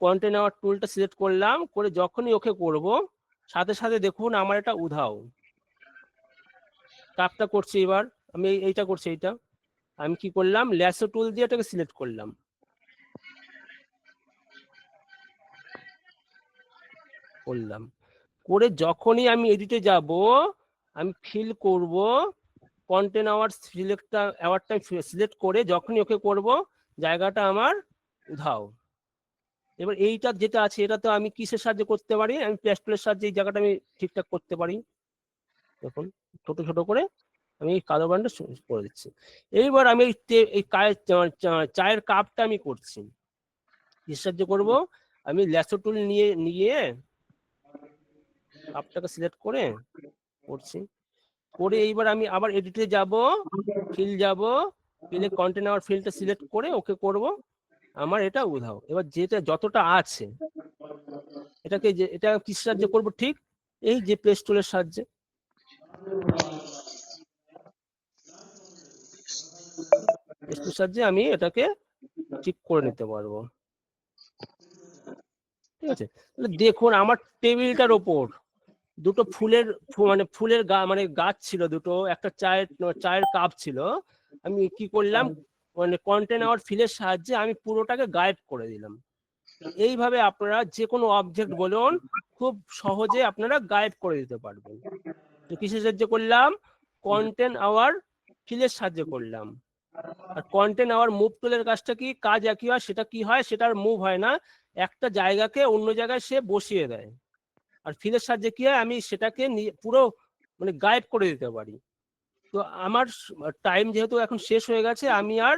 Speaker 1: কন্টেন্ট অ্যাওয়ার টুলটা সিলেক্ট করলাম, করে যখনই ওকে করব, সাথে সাথে দেখুন আমার এটা উধাও কাপটা করছি। এবার আমি এইটা করছি, এইটা আমি কি করলাম, ল্যাসো টুল দিয়ে এটাকে সিলেক্ট করলাম, করে যখনই আমি এডিটে যাব, আমি ফিল করব, কন্টেন্ট অ্যাওয়ার অ্যাওয়ারটা সিলেক্ট করে যখনই ওকে করব, জায়গাটা আমার উধাও। এবার এইটা যেটা আছে, এটা তো আমি কিসের সাহায্যে করতে পারি, আমি পেস্ট টুলের সাহায্যে এই জায়গাটা আমি ঠিকঠাক করতে পারি। দেখুন ছোট ছোট করে আমি কালো বান্ডটা করে দিচ্ছি। এইবার আমি এই চায়ের কাপটা আমি করছি, কিসের সাহায্যে করব, আমি ল্যাসো টুল নিয়ে কাপটাকে সিলেক্ট করে করছি, করে এইবার আমি আবার এডিটে যাব, ফিল যাব, ফিলে কন্টেন্ট অ্যাওয়ার ফিলটা সিলেক্ট করে ওকে করব, আমার এটা উধাও। এবার যেটা যতটা আছে এটাকে, এটা কিসের সাহায্যে করব, ঠিক এই যে পেস্ট টুলের সাহায্যে, পেস্ট টুলের সাহায্যে আমি এটাকে ঠিক করে নিতে পারবো। ঠিক আছে, তাহলে দেখুন আমার টেবিলটার ওপর দুটো ফুলের গাছ ছিল দুটো, একটা চায়ের কাপ ছিল। আমি কি করলাম, মানে কন্টেন্ট অ্যাওয়ার ফিলের সাহায্যে আমি পুরোটাকে গায়েব করে দিলাম। এইভাবে আপনারা যে কোনো অবজেক্ট বলুন, খুব সহজে আপনারা গায়েব করে দিতে পারবেন। তো কিসের সাহায্যে করলাম, কন্টেন্ট অ্যাওয়ার ফিলের সাহায্যে করলাম। আর কন্টেন্ট অ্যাওয়ার মুভ টুলের কাজটা কি, কাজ একই হয়, সেটা কি হয়, সেটার মুভ হয় না, একটা জায়গাকে অন্য জায়গায় সে বসিয়ে দেয়। আর ফিলের সাহায্যে কি হয়, আমি সেটাকে পুরো মানে গায়েব করে দিতে পারি। তো আমার টাইম যেহেতু এখন শেষ হয়ে গেছে, আমি আর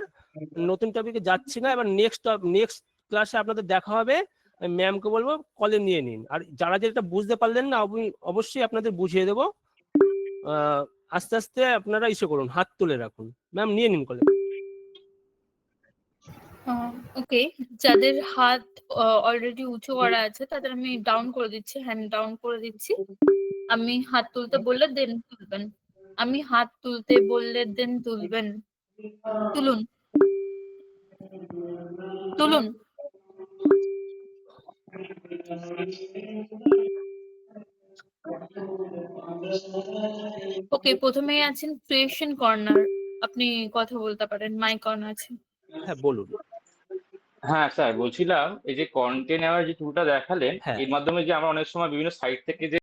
Speaker 1: নতুন টপিকে যাচ্ছি না। এবার নেক্সট ক্লাসে আপনাদের দেখা হবে, আমি ম্যামকে বলবো কলে নিয়ে নিন। আর যারা যেটা বুঝতে পারলেন না, আমি অবশ্যই আপনাদের বুঝিয়ে দেবো। আস্তে আস্তে আপনারা ইসে করুন, হাত তুলে রাখুন, ম্যাম নিয়ে নিন কলে।
Speaker 2: ওকে, যাদের হাত অলরেডি উঁচু করা আছে তাদের আমি ডাউন করে দিচ্ছি, হ্যান্ড ডাউন করে দিচ্ছি। আমি হাত তুলতে বললে দেন তুলবেন, আমি হাত তুলতে বললে দেন তুলবেন। তুলুন তুলুন। ওকে, প্রথমেই আছেন ক্রিয়েশন কর্নার, আপনি কথা বলতে পারেন, মাইক অন আছে।
Speaker 1: হ্যাঁ বলুন।
Speaker 3: হ্যাঁ স্যার, বলছিলাম এই যে কন্টেন্ট অ্যাওয়ার যে টুলটা দেখালেন,
Speaker 1: হ্যাঁ।
Speaker 3: এর মাধ্যমে যে আমরা অনেক সময় বিভিন্ন সাইট থেকে যে